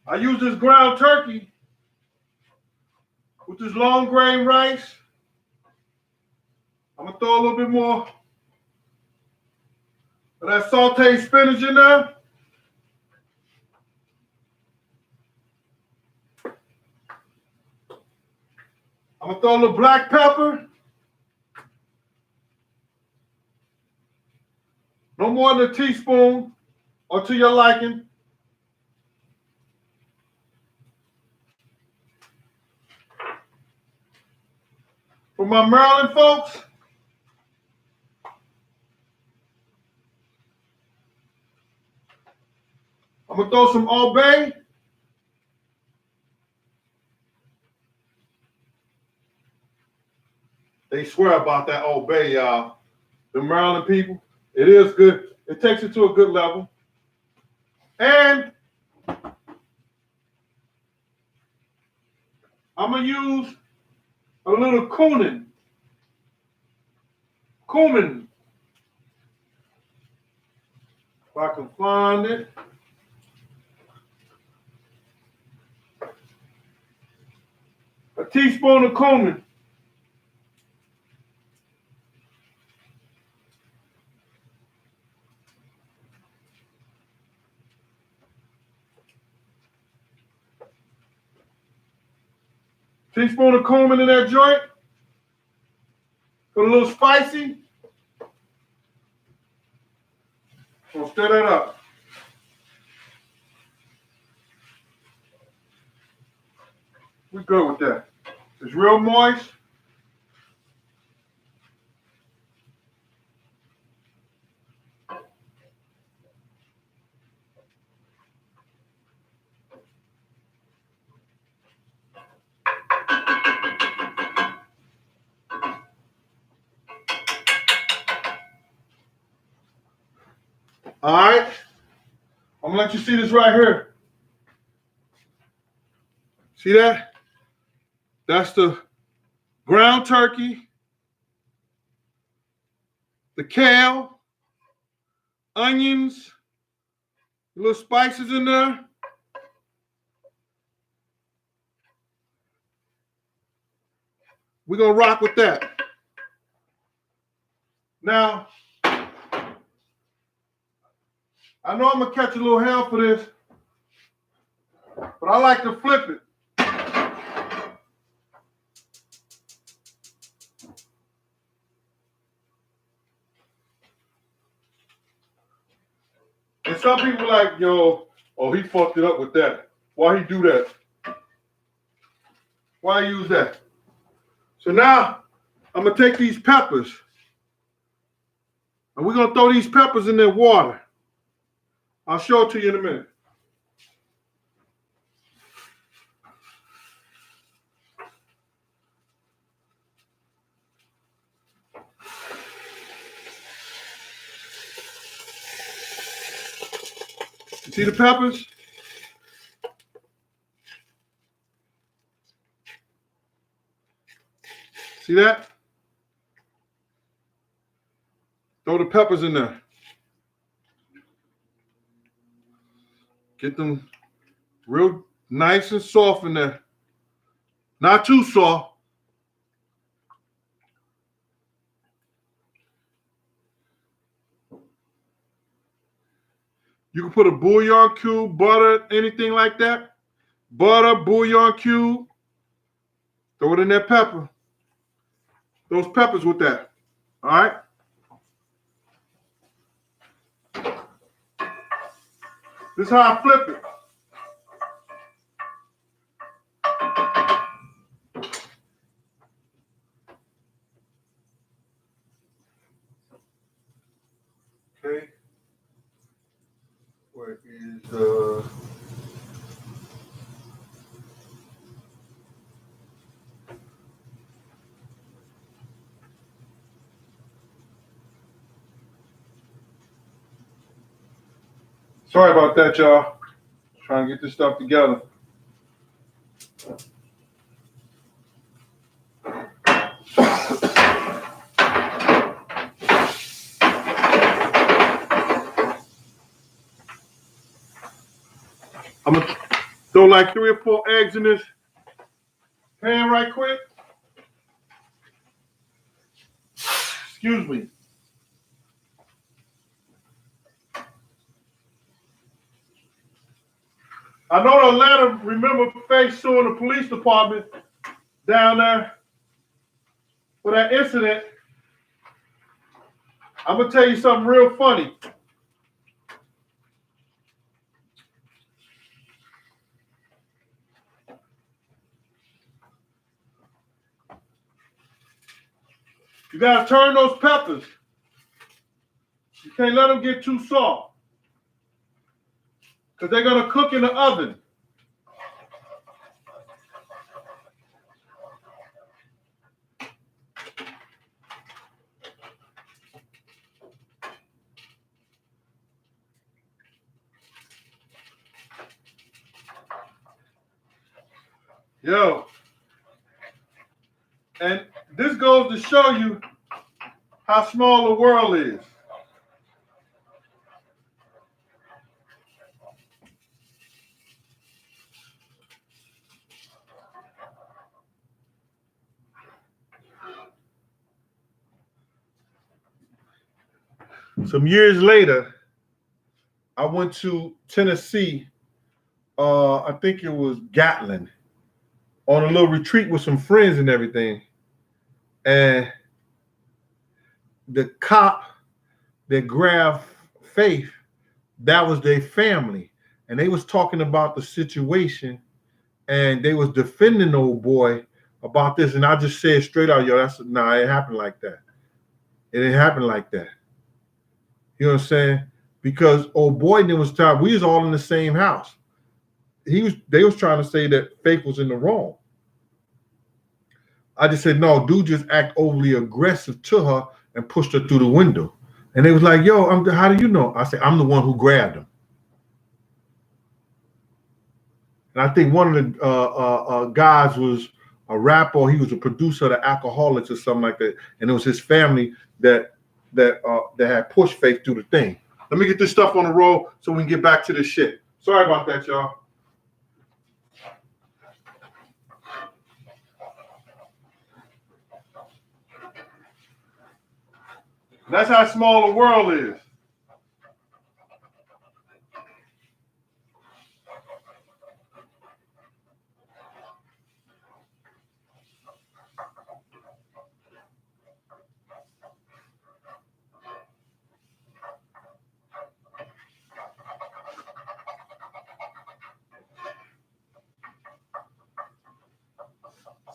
A: I use this ground turkey with this long grain rice. I'm gonna throw a little bit more of that sauteed spinach in there. I'm gonna throw a little black pepper. No more than a teaspoon or to your liking. For my Maryland folks, I'm gonna throw some Old Bay. They swear about that Old Bay, y'all. The Maryland people. It is good. It takes it to a good level. And I'm gonna use a little cumin. Cumin. If I can find it. A teaspoon of cumin. Teaspoon of cumin in that joint. Put a little spicy. Gonna stir that up. We're good with that. It's real moist. All right. I'm gonna let you see this right here. See that? That's the ground turkey, the kale, onions, little spices in there. We're gonna rock with that. Now, I know I'm gonna catch a little hell for this, but I like to flip it. And some people like, yo, oh, he fucked it up with that. Why he do that? Why use that? So now I'm gonna take these peppers And we're going to throw these peppers in their water. I'll show it to you in a minute. You see the peppers? See that? Throw the peppers in there. Get them real nice and soft in there. Not too soft. You can put a bouillon cube, butter, anything like that. Butter, bouillon cube. Throw it in that pepper. Those peppers with that. All right? This is how I flip it. Okay. Where is Sorry about that, y'all. Trying to get this stuff together. I'm going to throw like 3 or 4 eggs in this pan right quick. Excuse me. I know the Atlanta Remember Face suing the police department down there for that incident. I'm going to tell you something real funny. You got to turn those peppers. You can't let them get too soft because they're going to cook in the oven. Yo. And this goes to show you how small the world is. Some years later, I went to Tennessee. I think it was Gatlin, on a little retreat with some friends and everything. And the cop that grabbed Faith, that was their family. And they was talking about the situation, and they was defending the old boy about this. And I just said straight out, yo, it ain't happened like that. It didn't happen like that. You know what I'm saying? Because old boy was time, we was all in the same house. They was trying to say that Faith was in the wrong. I just said, no, dude just act overly aggressive to her and pushed her through the window. And they was like, yo, how do you know? I said, I'm the one who grabbed him. And I think one of the guys was a rapper, or he was a producer of the Alcoholics or something like that. And it was his family that had pushed Faith through the thing. Let me get this stuff on the roll so we can get back to this shit. Sorry about that, y'all. That's how small the world is.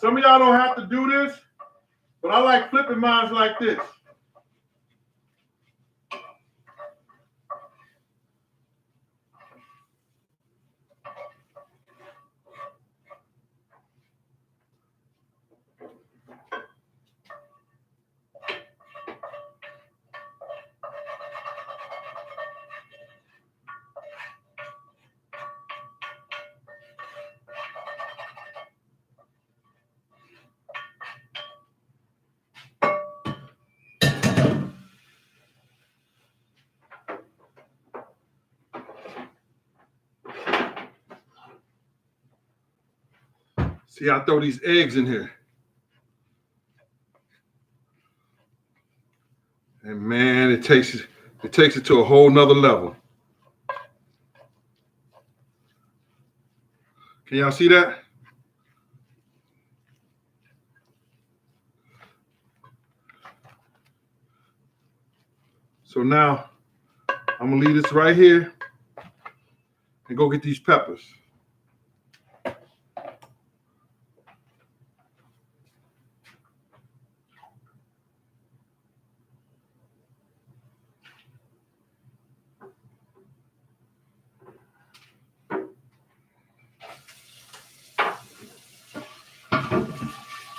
A: Some of y'all don't have to do this, but I like flipping mines like this. See, I throw these eggs in here. And man, it takes it to a whole nother level. Can y'all see that? So now I'm gonna leave this right here and go get these peppers.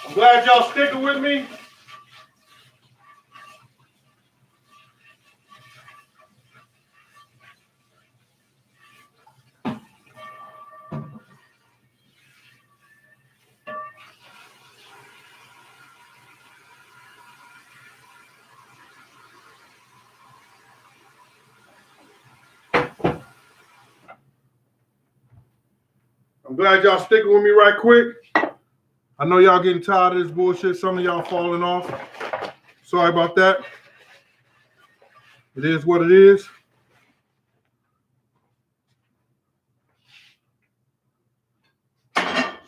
A: I'm glad y'all sticking with me. I'm glad y'all sticking with me right quick. I know y'all getting tired of this bullshit. Some of y'all falling off. Sorry about that. It is what it is.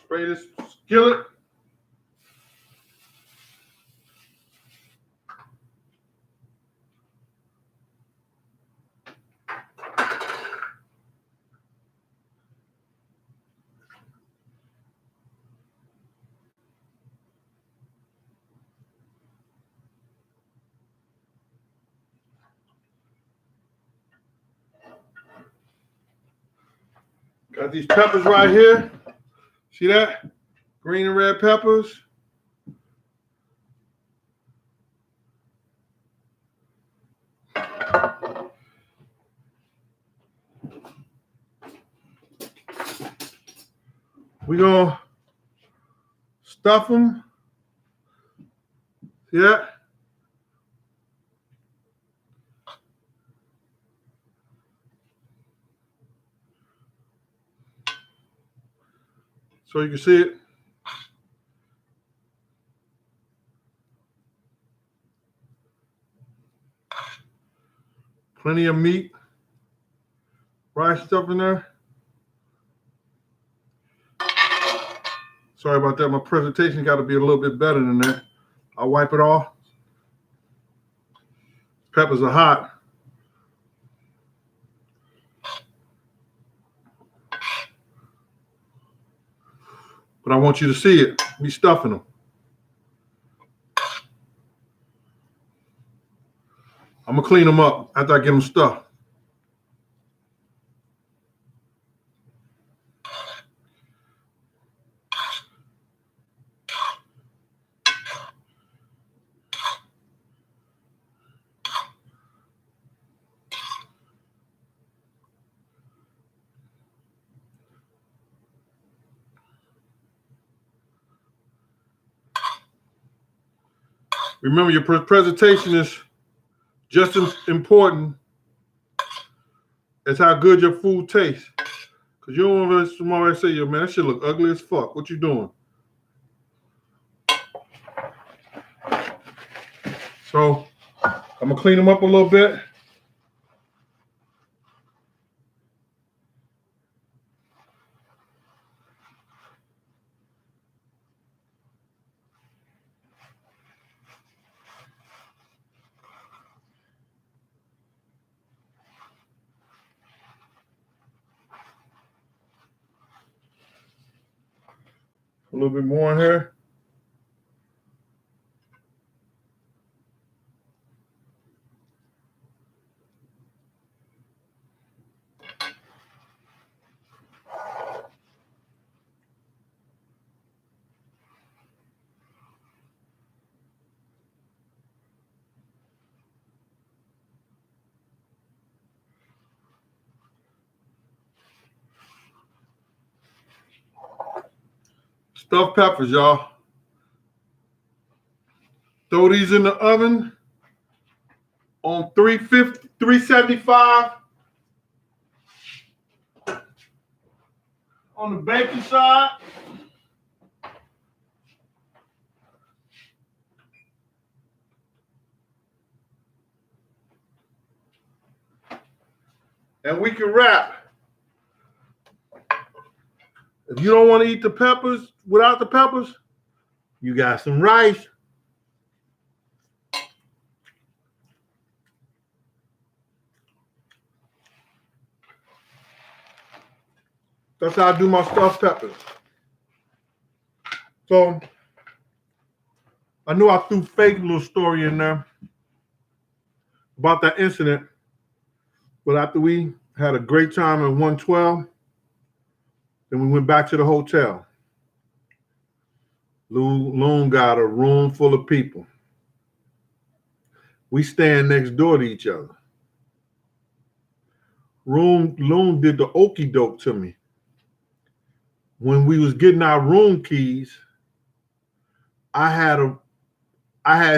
A: Spray this skillet. Got these peppers right here. See that? Green and red peppers. We're going to stuff them. See that? So you can see it. Plenty of meat. Rice stuff in there. Sorry about that. My presentation got to be a little bit better than that. I'll wipe it off. Peppers are hot. But I want you to see it. Me stuffing them. I'm going to clean them up after I get them stuffed. Remember, your presentation is just as important as how good your food tastes. Because you don't want to somebody say, yo, man, that shit look ugly as fuck. What you doing? So I'm going to clean them up a little bit. A little bit more in here. Stuffed peppers, y'all. Throw these in the oven on 375 on the baking side. and we can rap. If you don't want to eat the peppers without the peppers, you got some rice. That's how I do my stuffed peppers. So I knew I threw fake little story in there about that incident, but after we had a great time at 112, then we went back to the hotel. Loon got a room full of people. We stand next door to each other. Loon did the okey doke to me. When we was getting our room keys, I had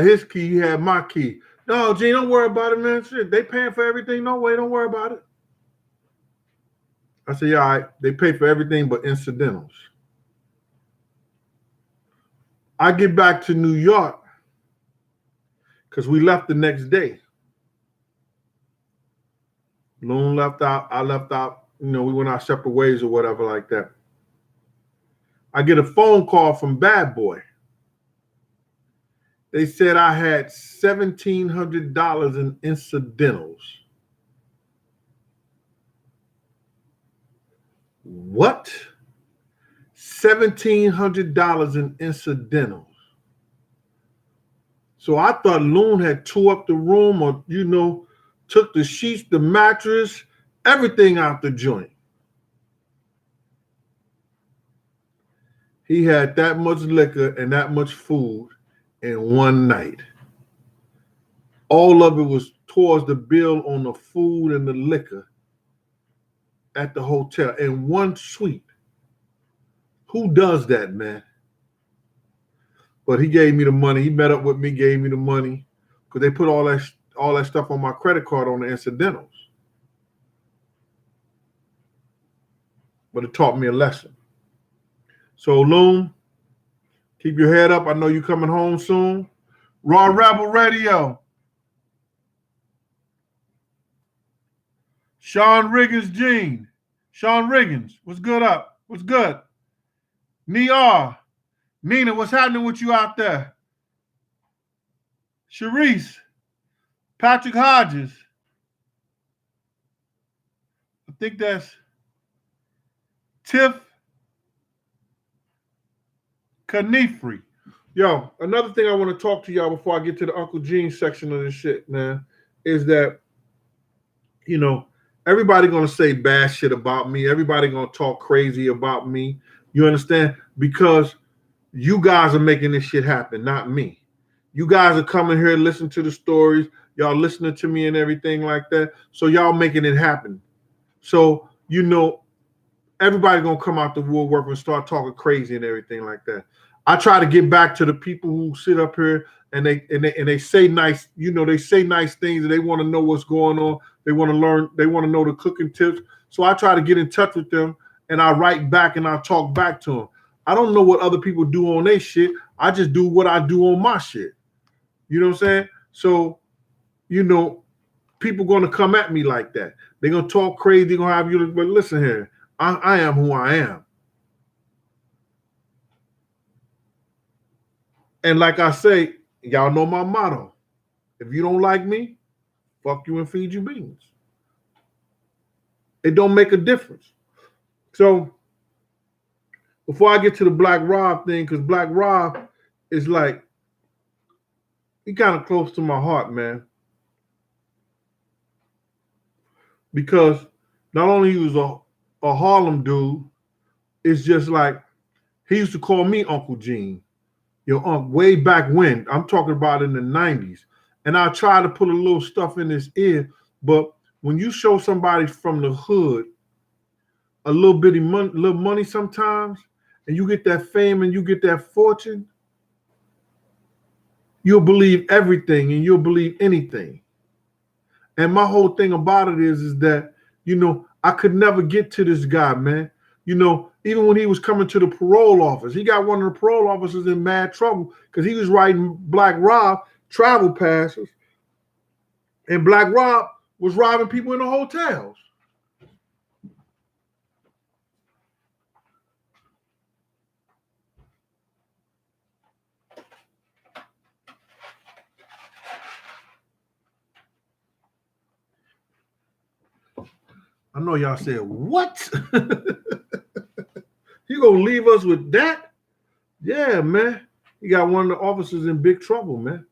A: his key, he had my key. No, Gene, don't worry about it, man. Shit, they paying for everything. No way, don't worry about it. I said, yeah, all right. They pay for everything but incidentals. I get back to New York because we left the next day. Loon left out, I left out. You know, we went our separate ways or whatever like that. I get a phone call from Bad Boy. They said I had $1,700 in incidentals. What? $1,700 in incidentals. So I thought Loon had tore up the room or, you know, took the sheets, the mattress, everything out the joint. He had that much liquor and that much food in one night. All of it was towards the bill on the food and the liquor at the hotel in one suite. Who does that, man? But he gave me the money. He met up with me, gave me the money because they put all that stuff on my credit card on the incidentals. But it taught me a lesson. So, Loon, keep your head up. I know you're coming home soon. Raw Rebel Radio. Sean Riggins, Gene. Sean Riggins, what's good up? What's good? Nia, Nina, what's happening with you out there? Sharice, Patrick Hodges. I think that's Tiff Kanifri. Yo, another thing I want to talk to y'all before I get to the Uncle Gene section of this shit, man, is that, you know, everybody gonna say bad shit about me. Everybody gonna talk crazy about me. You understand? Because you guys are making this shit happen, not me. You guys are coming here, listening to the stories. Y'all listening to me and everything like that. So y'all making it happen. So, you know, everybody gonna come out the woodwork and start talking crazy and everything like that. I try to get back to the people who sit up here and they say nice, you know, they say nice things and they want to know what's going on. They want to learn, they want to know the cooking tips. So I try to get in touch with them and I write back and I talk back to them. I don't know what other people do on their shit. I just do what I do on my shit. You know what I'm saying? So, you know, people gonna come at me like that. They're gonna talk crazy, they're gonna have you, but listen here, I am who I am. And like I say, y'all know my motto. If you don't like me, fuck you and feed you beans. It don't make a difference. So before I get to the Black Rob thing, because Black Rob is like, he kind of close to my heart, man. Because not only he was a Harlem dude, it's just like he used to call me Uncle Gene. Way back when, I'm talking about in the 90s. And I try to put a little stuff in his ear, but when you show somebody from the hood a little bitty little money sometimes, and you get that fame and you get that fortune, you'll believe everything and you'll believe anything. And my whole thing about it is that, you know, I could never get to this guy, man. You know, even when he was coming to the parole office, he got one of the parole officers in mad trouble because he was writing Black Rob travel passes. And Black Rob was robbing people in the hotels. I know y'all said, what? You gonna leave us with that? Yeah, man. He got one of the officers in big trouble, man.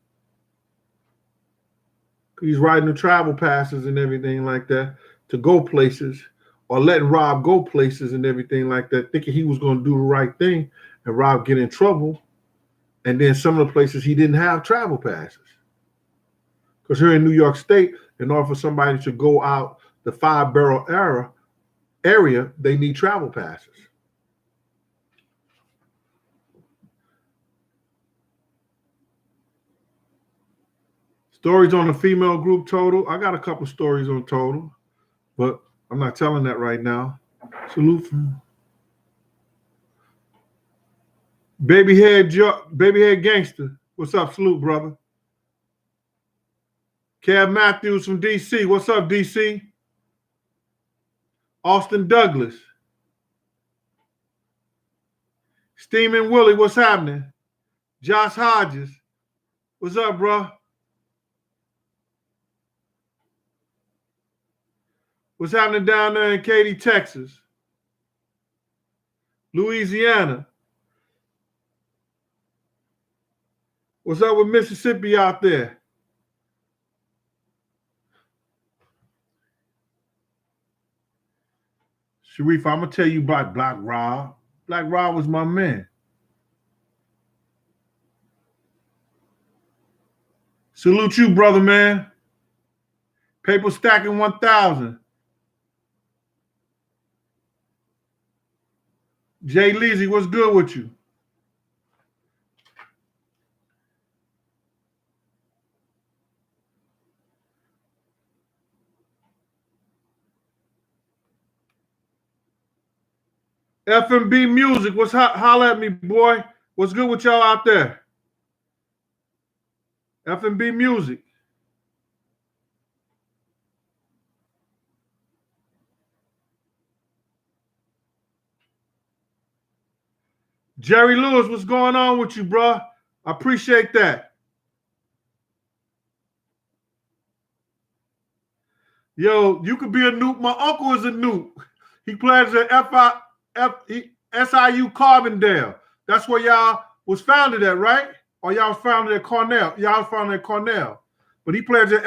A: He's writing the travel passes and everything like that to go places, or letting Rob go places and everything like that, thinking he was going to do the right thing, and Rob get in trouble. And then some of the places he didn't have travel passes. Because here in New York State, in order for somebody to go out the 5 borough area, they need travel passes. Stories on the female group total. I got a couple stories on total, but I'm not telling that right now. Salute from Babyhead Gangster. What's up? Salute, brother. Kev Matthews from DC. What's up, DC? Austin Douglas. Steamin' Willie, what's happening? Josh Hodges. What's up, bro? What's happening down there in Katy, Texas? Louisiana. What's up with Mississippi out there? Sharif, I'm going to tell you about Black Rob. Black Rob was my man. Salute you, brother, man. Paper stacking 1,000. Jay Leezy, what's good with you? FMB Music, what's holla at me, boy? What's good with y'all out there? FMB Music. Jerry Lewis, what's going on with you, bro? I appreciate that. Yo, you could be a Nuke. My uncle is a Nuke. He plays at SIU Carbondale. That's where y'all was founded at, right? Or y'all was founded at Cornell. Y'all was founded at Cornell. But he plays at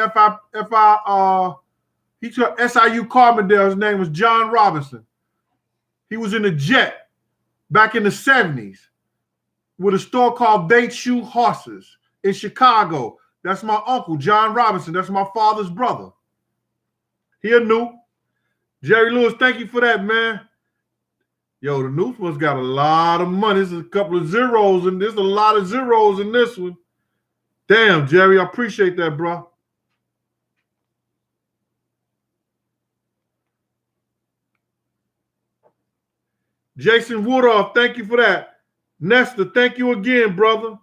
A: he took SIU Carbondale. His name was John Robinson. He was in the Jet back in the 70s with a store called They Shoe Horses in Chicago. That's my uncle, John Robinson. That's my father's brother. He a Nuke. Jerry Lewis, thank you for that, man. Yo, the Nuke one's got a lot of money. There's a couple of zeros, and there's a lot of zeros in this one. Damn, Jerry, I appreciate that, bro. Jason Woodruff, thank you for that. Nestor, thank you again, brother.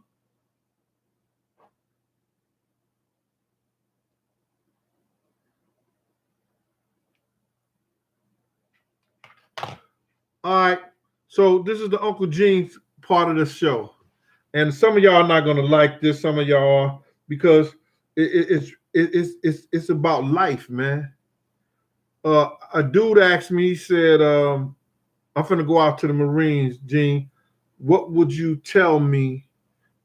A: All right, so this is the Uncle Gene's part of the show. And some of y'all are not going to like this, some of y'all are, because it's about life, man. A dude asked me, he said, I'm finna go out to the Marines, Gene. What would you tell me?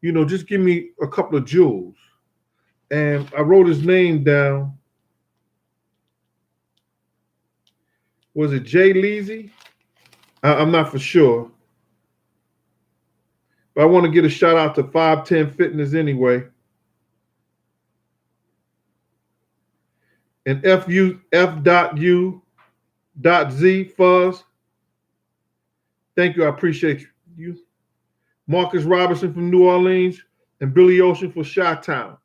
A: You know, just give me a couple of jewels. And I wrote his name down. Was it Jay Leezy? I'm not for sure. But I want to get a shout out to 510 Fitness anyway. And F.U.Z. Fuzz. Thank you. I appreciate you. Marcus Robinson from New Orleans and Billy Ocean for Chi-Town.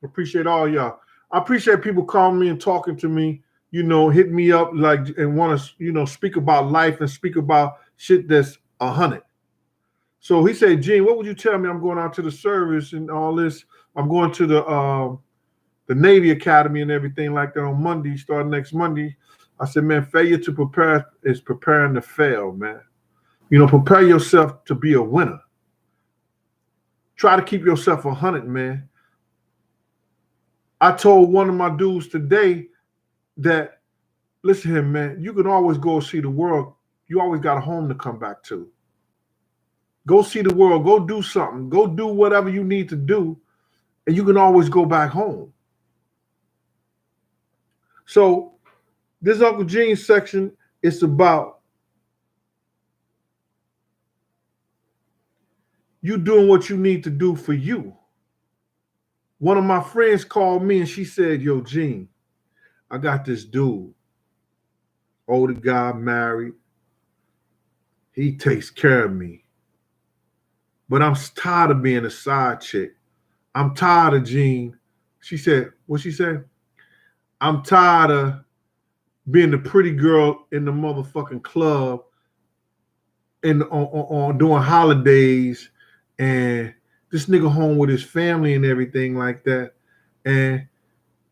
A: Appreciate all y'all. I appreciate people calling me and talking to me, you know, hit me up like and want to, you know, speak about life and speak about shit that's 100. So he said, Gene, what would you tell me? I'm going out to the service and all this. I'm going to the Navy Academy and everything like that on Monday, starting next Monday. I said, man, failure to prepare is preparing to fail, man. You know, prepare yourself to be a winner. Try to keep yourself 100, man. I told one of my dudes today that listen here, man, you can always go see the world. You always got a home to come back to. Go see the world. Go do something. Go do whatever you need to do. And you can always go back home. So this Uncle Gene section is about you doing what you need to do for you. One of my friends called me and she said, yo, Gene, I got this dude, older guy, married. He takes care of me. But I'm tired of being a side chick. I'm tired of Gene. She said, what she said? I'm tired of being the pretty girl in the motherfucking club and on doing holidays and this nigga home with his family and everything like that. And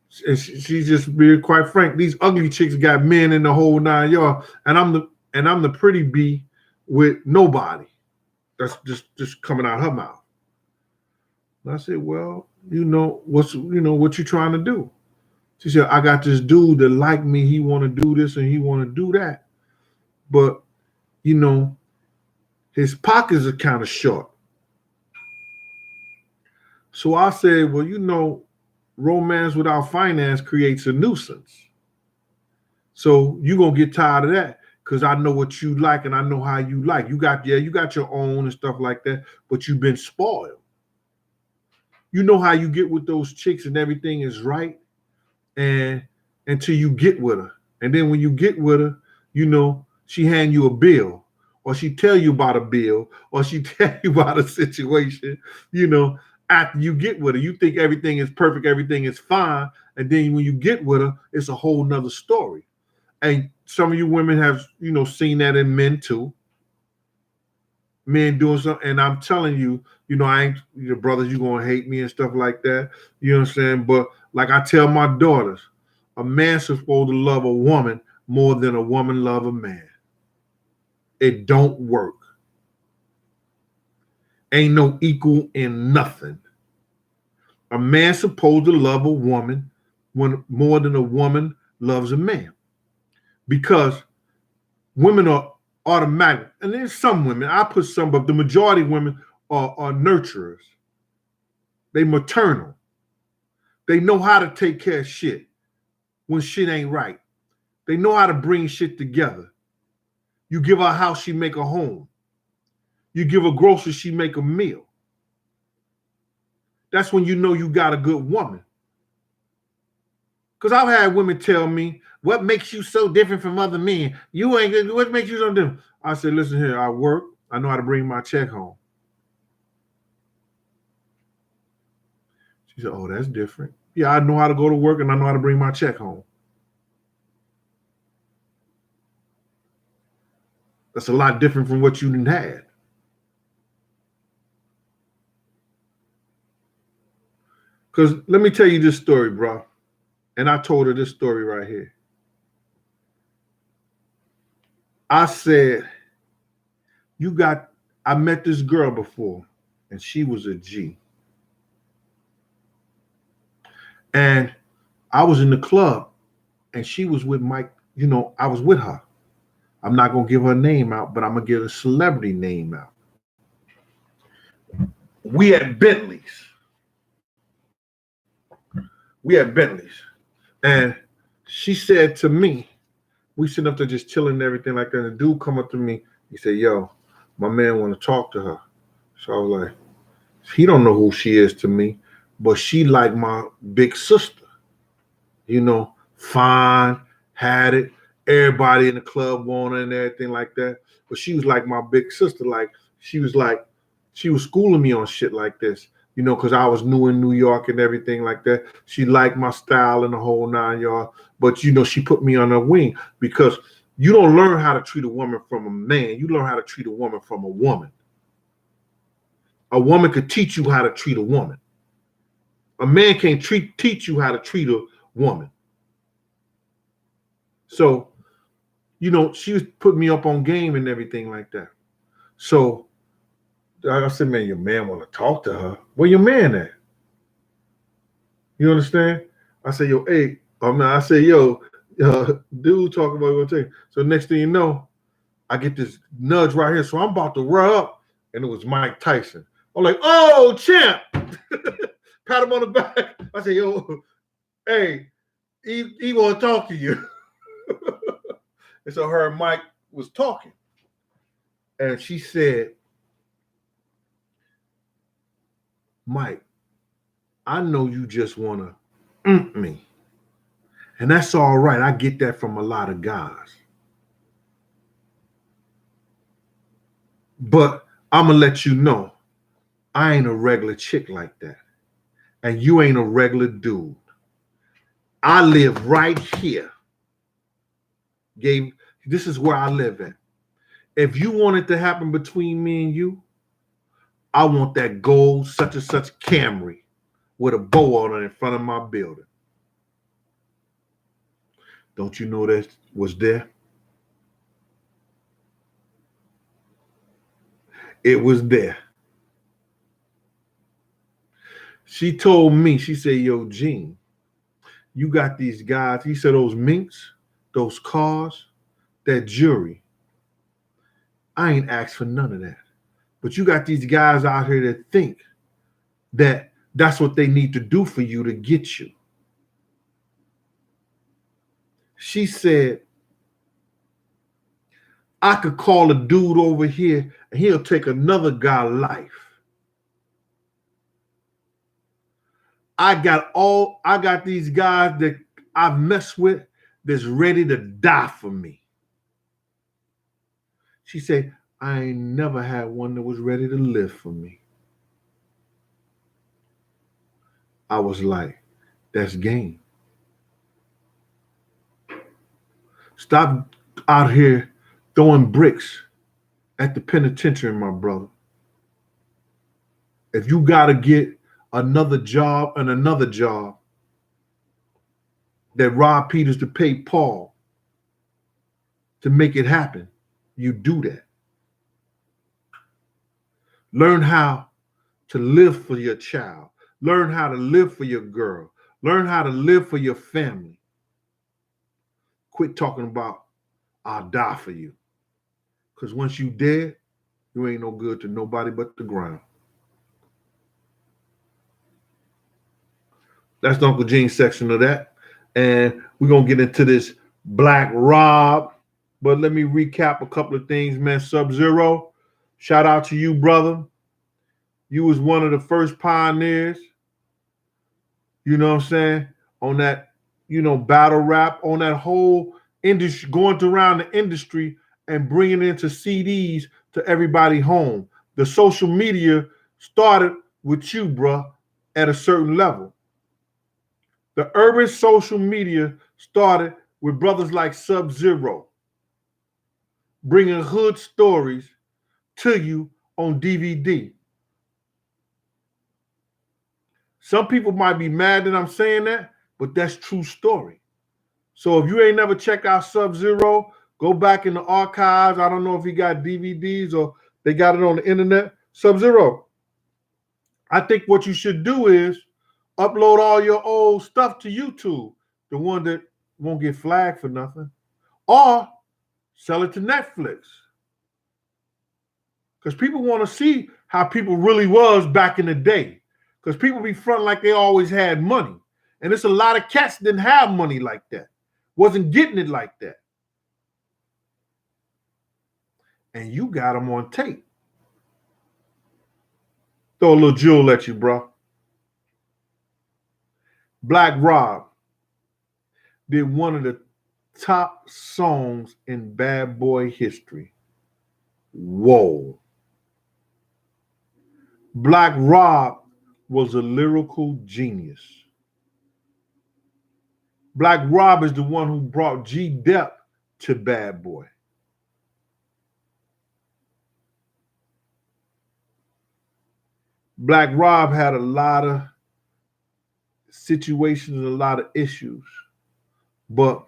A: she just being quite frank, these ugly chicks got men in the whole 9 yards, and I'm the pretty bee with nobody. That's just coming out her mouth. And I said, well, what you trying to do? She said, I got this dude that like me. He want to do this and he want to do that. But, his pockets are kind of short. So I said, well, romance without finance creates a nuisance. So you're going to get tired of that because I know what you like and I know how you like. You got your own and stuff like that, but you've been spoiled. You know how you get with those chicks and everything is right and until you get with her. And then when you get with her, she hand you a bill or she tell you about a bill or she tell you about a situation, after you get with her. You think everything is perfect, everything is fine. And then when you get with her, it's a whole nother story. And some of you women have, seen that in men too. Men doing something, and I'm telling you, I ain't your brothers, you gonna hate me and stuff like that. You know what I'm saying? But like I tell my daughters, a man's supposed to love a woman more than a woman love a man. It don't work. Ain't no equal in nothing. A man's supposed to love a woman more than a woman loves a man. Because women are automatic. And there's some women, I put some, but the majority of women are nurturers. They maternal. They know how to take care of shit when shit ain't right. They know how to bring shit together. You give her a house, she make a home. You give her groceries, she make a meal. That's when you know you got a good woman. Because I've had women tell me, what makes you so different from other men? What makes you so different? I said, listen here, I work. I know how to bring my check home. She said, oh, that's different. Yeah, I know how to go to work and I know how to bring my check home. That's a lot different from what you done had. Because let me tell you this story, bro. And I told her this story right here. I said, I met this girl before, and she was a G. And I was in the club, and she was with Mike. I was with her. I'm not going to give her name out, but I'm going to give a celebrity name out. We had Bentleys. And she said to me, we sitting up there just chilling and everything like that. And the dude come up to me. He said, yo, my man want to talk to her. So I was like, he don't know who she is to me, but she like my big sister. Fine, had it. Everybody in the club wanted and everything like that. But she was like my big sister. Like, she was schooling me on shit like this. Because I was new in New York and everything like that. She liked my style and the whole 9 yards. But, she put me on her wing because you don't learn how to treat a woman from a man. You learn how to treat a woman from a woman. A woman could teach you how to treat a woman. A man can't teach you how to treat a woman. So, she was putting me up on game and everything like that. So, I said, man, your man want to talk to her. Where your man at? You understand? I said, yo, hey, I said, yo, dude talking about what I'm. So next thing you know, I get this nudge right here. So I'm about to run up, and it was Mike Tyson. I'm like, oh, champ. Pat him on the back. I said, yo, hey, he want to talk to you. And so her and Mike was talking. And she said, Mike, I know you just want to me. And that's all right. I get that from a lot of guys. But I'm going to let you know, I ain't a regular chick like that. And you ain't a regular dude. I live right here. This is where I live at. If you want it to happen between me and you, I want that gold such and such Camry with a bow on it in front of my building. Don't you know that was there? It was there. She told me, she said, yo, Gene, you got these guys. He said, those minks, those cars, that jewelry. I ain't asked for none of that. But you got these guys out here that think that that's what they need to do for you to get you. She said, I could call a dude over here and he'll take another guy's life. I got these guys that I've messed with that's ready to die for me. She said, I ain't never had one that was ready to live for me. I was like, that's game. Stop out here throwing bricks at the penitentiary, my brother. If you got to get another job and another job that rob Peters to pay Paul to make it happen, you do that. Learn how to live for your child. Learn how to live for your girl. Learn how to live for your family. Quit talking about, I'll die for you. Because once you dead, you ain't no good to nobody but the ground. That's Uncle Gene's section of that. And we're going to get into this Black Rob. But let me recap a couple of things, man. Sub-Zero, shout out to you, brother. You was one of the first pioneers, you know what I'm saying, on that, battle rap, on that whole industry, going around the industry and bringing it into CDs to everybody home. The social media started with you, bro, at a certain level. The urban social media started with brothers like Sub-Zero, bringing hood stories to you on DVD. Some people might be mad that I'm saying that, but that's true story. So if you ain't never checked out Sub-Zero, go back in the archives. I don't know if he got DVDs or they got it on the internet. Sub-Zero, I think what you should do is upload all your old stuff to YouTube, the one that won't get flagged for nothing, or sell it to Netflix. Because people want to see how people really was back in the day. Because people be fronting like they always had money. And it's a lot of cats that didn't have money like that. Wasn't getting it like that. And you got them on tape. Throw a little jewel at you, bro. Black Rob did one of the top songs in Bad Boy history. Whoa. Black Rob was a lyrical genius. Black Rob is the one who brought G-Dep to Bad Boy. Black Rob had a lot of situations and a lot of issues, but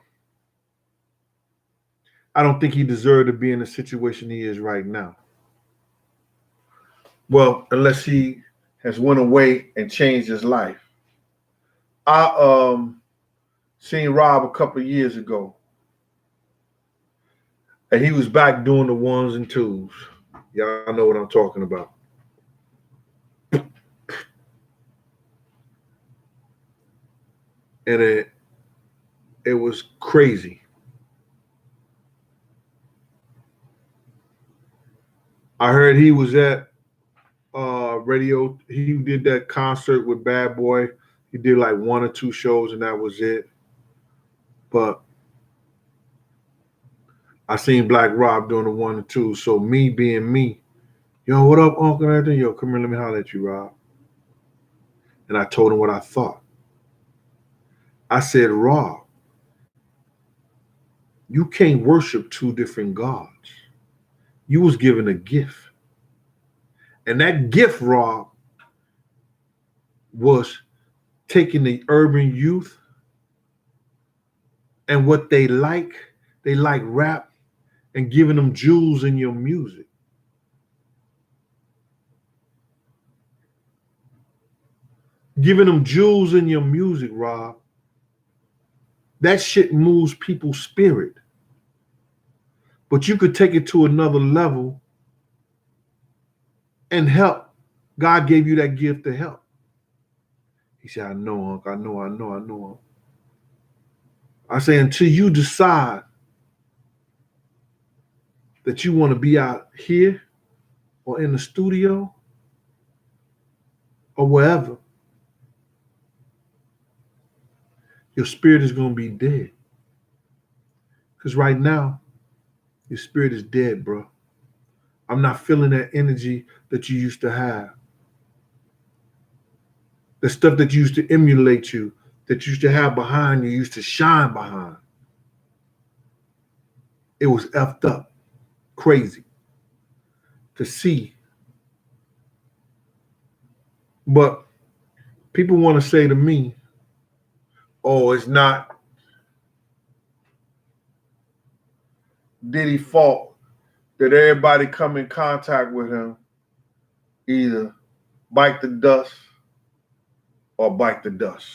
A: I don't think he deserved to be in the situation he is right now. Well, unless he has went away and changed his life. I Seen Rob a couple of years ago. And he was back doing the ones and twos. Y'all know what I'm talking about. And it was crazy. I heard he was at radio. He did that concert with Bad Boy. He did like 1 or 2 shows and that was it. But I seen Black Rob doing the 1 and 2. So me being me, yo, what up, Uncle Anthony? Yo, come here, let me holler at you, Rob. And I told him what I thought. I said, Rob, you can't worship 2 different gods. You was given a gift. And that gift, Rob, was taking the urban youth and what they like rap, and giving them jewels in your music. Giving them jewels in your music, Rob. That shit moves people's spirit. But you could take it to another level and help. God gave you that gift to help. He said, I know, Unc. I know. I say, until you decide that you want to be out here or in the studio or wherever, your spirit is going to be dead. Because right now, your spirit is dead, bro. I'm not feeling that energy that you used to have. The stuff that used to emulate you, that you used to have behind you, used to shine behind. It was effed up, crazy to see. But people want to say to me, oh, it's not Diddy's fault that everybody come in contact with him either bite the dust or bite the dust.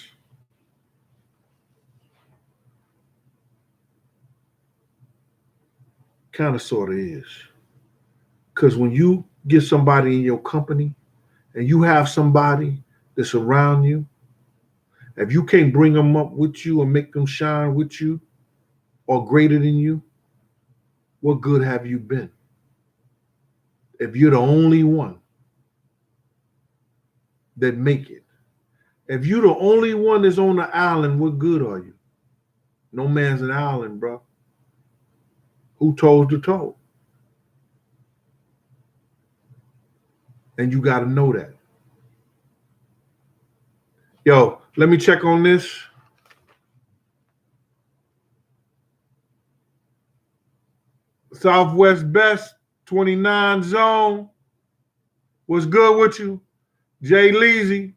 A: Kind of sort of is. Because when you get somebody in your company and you have somebody that's around you, if you can't bring them up with you or make them shine with you or greater than you, what good have you been? If you're the only one that make it. If you're the only one that's on the island, what good are you? No man's an island, bro. Who told the toe? And you got to know that. Yo, let me check on this. Southwest Best 29 Zone. What's good with you? Jay Leezy.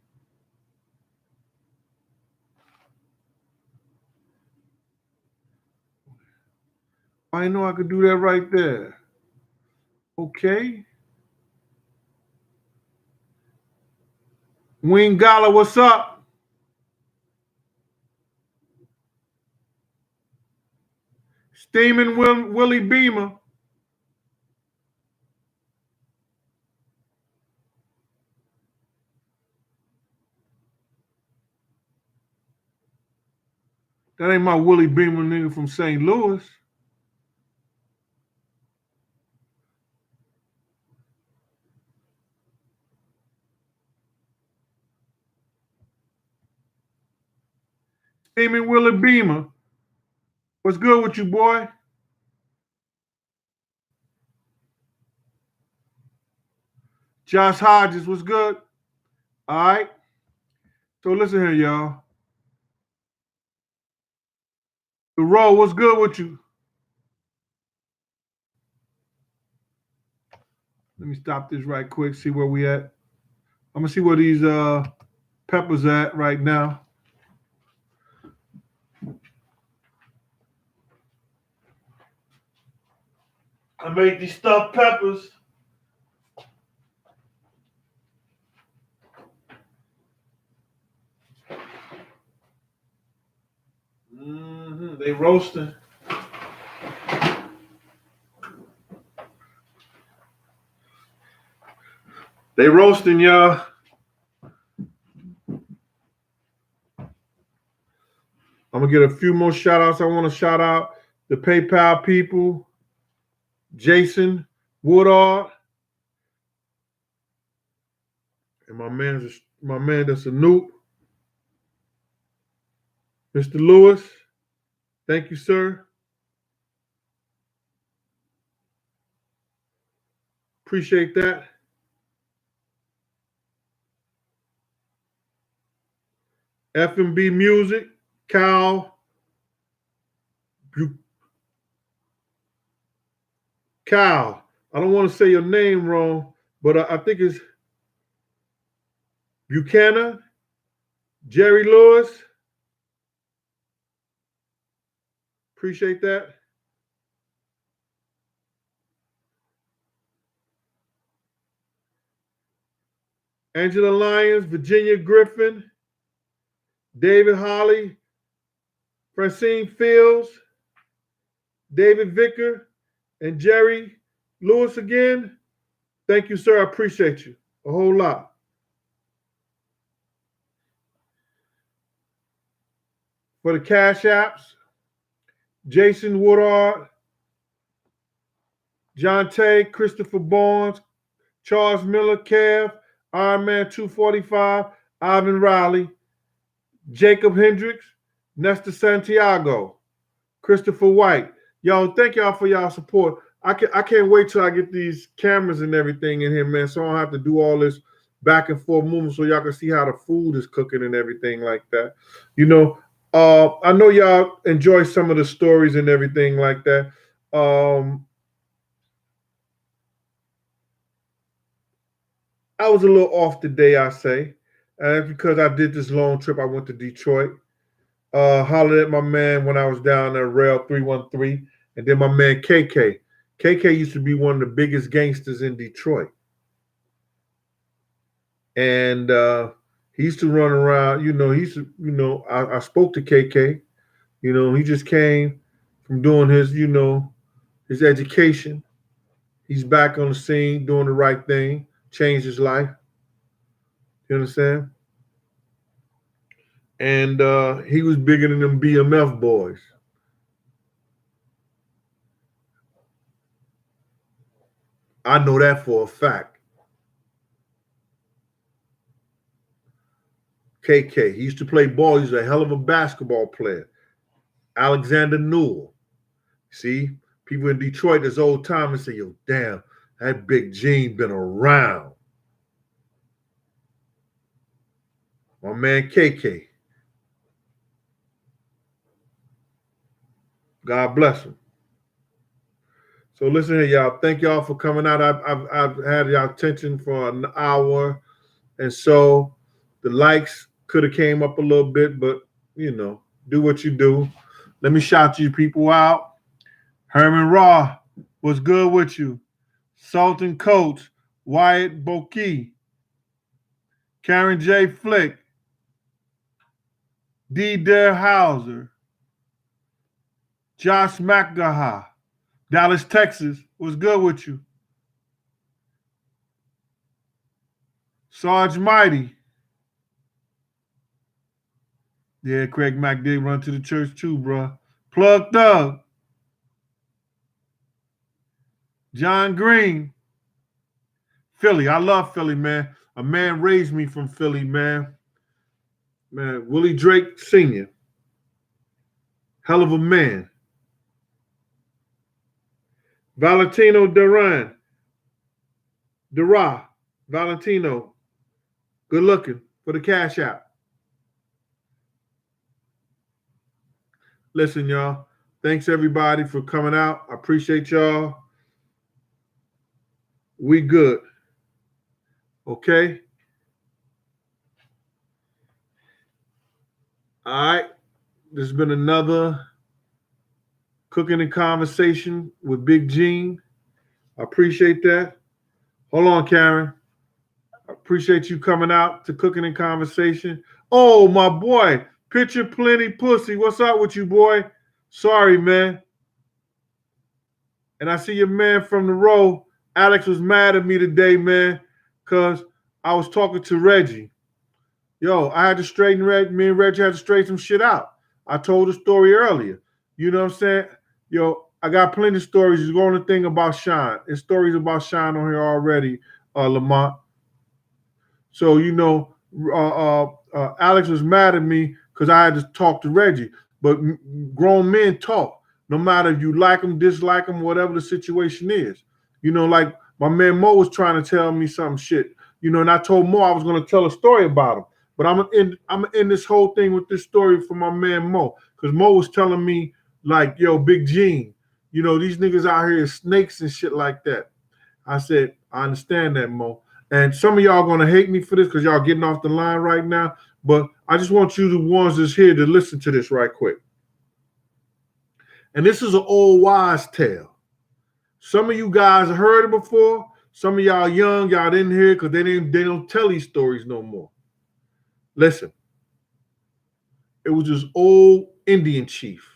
A: I didn't know I could do that right there. Okay. Wing Gala, what's up? Steaming Willie Beamer. That ain't my Willie Beamer nigga from St. Louis. Steaming Willie Beamer. What's good with you, boy? Josh Hodges, what's good? All right. So listen here, y'all. The Roll, what's good with you? Let me stop this right quick, see where we at. I'm gonna see where these peppers at right now. I made these stuffed peppers. They roasting. They roasting, y'all. I'm gonna get a few more shout outs. I want to shout out the PayPal people, Jason Woodard, and my man that's a noob, Mr. Lewis. Thank you, sir. Appreciate that. F&B Music, Cal, Cal. I don't want to say your name wrong, but I think it's Buchanan, Jerry Lewis. Appreciate that. Angela Lyons, Virginia Griffin, David Holly, Francine Fields, David Vicker, and Jerry Lewis again. Thank you, sir. I appreciate you a whole lot. For the Cash Apps, Jason Woodard, John Tay, Christopher Barnes, Charles Miller, Kev, Iron Man 245, Ivan Riley, Jacob Hendricks, Nestor Santiago, Christopher White. Yo, thank y'all for y'all support. I can't wait till I get these cameras and everything in here, man, so I don't have to do all this back and forth movement so y'all can see how the food is cooking and everything like that. You know, I know y'all enjoy some of the stories and everything like that. I was a little off today, I say. And because I did this long trip, I went to Detroit. Hollered at my man when I was down there, Rail 313. And then my man KK. KK used to be one of the biggest gangsters in Detroit. And he used to run around, I spoke to KK. He just came from doing his, his education. He's back on the scene, doing the right thing, changed his life. You understand? And he was bigger than them BMF boys. I know that for a fact. KK, he used to play ball. He's a hell of a basketball player. Alexander Newell. See, people in Detroit that's old time and say, yo, damn, that Big Gene been around. My man KK. God bless him. So listen here, y'all. Thank y'all for coming out. I've had y'all attention for an hour, and so the likes could have came up a little bit, but do what you do. Let me shout you people out. Herman Raw, what's good with you? Sultan Coates, Wyatt Bokey, Karen J. Flick, D. Dare Hauser, Josh McGaha, Dallas, Texas, what's good with you? Sarge Mighty. Yeah, Craig Mack did run to the church too, bro. Plug Thug. John Green. Philly. I love Philly, man. A man raised me from Philly, man. Man, Willie Drake Sr. Hell of a man. Valentino Duran. Dura. Valentino. Good looking for the Cash App. Listen, y'all. Thanks everybody for coming out. I appreciate y'all. We good. Okay? All right. This has been another Cooking and Conversation with Big Gene. I appreciate that. Hold on, Karen. I appreciate you coming out to Cooking and Conversation. Oh, my boy, Picture plenty pussy. What's up with you, boy? Sorry, man. And I see your man from the row. Alex was mad at me today, man, because I was talking to Reggie. Yo, I had to straighten me and Reggie had to straighten some shit out. I told the story earlier. You know what I'm saying? Yo, I got plenty of stories. You're going to think about Sean. There's stories about Sean on here already, Lamont. So, you know, Alex was mad at me because I had to talk to Reggie. But grown men talk. No matter if you like them, dislike them, whatever the situation is. You know, like my man Mo was trying to tell me some shit. You know, and I told Mo I was going to tell a story about him. But I'm gonna end this whole thing with this story from my man Mo. Because Mo was telling me, like, yo, Big Gene, you know, these niggas out here is snakes and shit like that. I said, I understand that, Mo. And some of y'all gonna hate me for this because y'all getting off the line right now. But I just want you, the ones that's here, to listen to this right quick. And this is an old wise tale. Some of you guys heard it before. Some of y'all young, y'all didn't hear it because they don't tell these stories no more. Listen, it was this old Indian chief.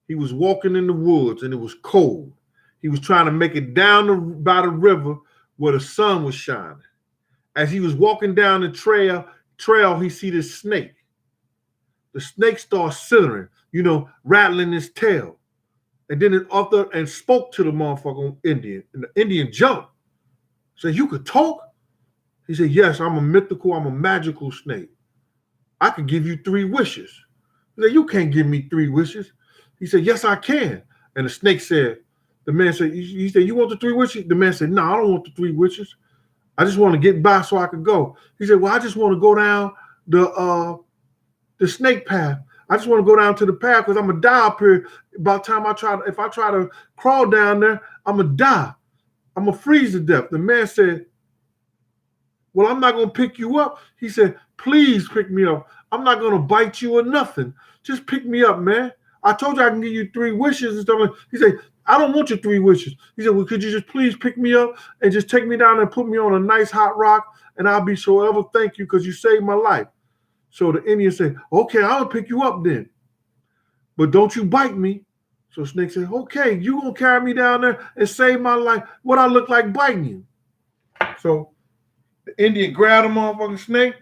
A: He was walking in the woods and it was cold. He was trying to make it down by the river where the sun was shining. As he was walking down the trail, he see this snake. The snake starts slithering, you know, rattling his tail. And then it up there and spoke to the motherfucking Indian. And the Indian jumped. Said, you could talk? He said, yes, I'm a magical snake. I could give you 3 wishes. He said, you can't give me 3 wishes. He said, yes, I can. And the snake said, the man said, he said, you want the 3 wishes? The man said, no, I don't want the 3 wishes. I just want to get by so I could go. He said, well, I just want to go down the snake path. I just want to go down to the path because I'm going to die up here. By the time if I try to crawl down there, I'm going to die. I'm going to freeze to death. The man said, well, I'm not going to pick you up. He said, please pick me up. I'm not going to bite you or nothing. Just pick me up, man. I told you I can give you 3 wishes and stuff. He said, I don't want your 3 wishes. He said, well, could you just please pick me up and just take me down and put me on a nice hot rock, and I'll be so ever thank you because you saved my life. So the Indian said, okay, I'll pick you up then. But don't you bite me. So Snake said, okay, you going to carry me down there and save my life. What I look like biting you? So the Indian grabbed a motherfucking snake,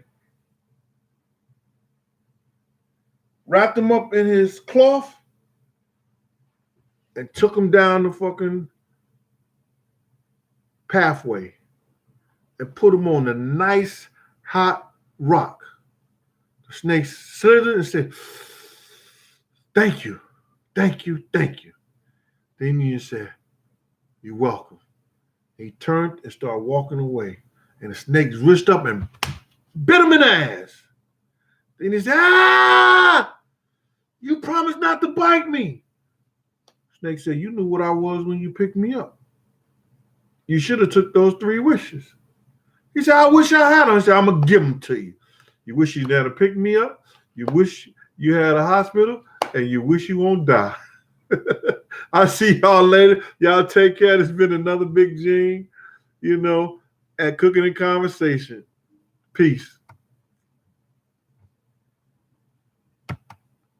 A: wrapped him up in his cloth, and took him down the fucking pathway and put him on a nice hot rock. The snake slithered and said, thank you, thank you, thank you. The Indian said, you're welcome. He turned and started walking away. And the snake reached up and bit him in the ass. Then he said, you promised not to bite me. Snake said, you knew what I was when you picked me up. You should have took those 3 wishes. He said, I wish I had them. I said, I'm going to give them to you. You wish you had to pick me up. You wish you had a hospital. And you wish you won't die. I'll see y'all later. Y'all take care. It's been another Big Gene, you know, at Cooking and Conversation. Peace.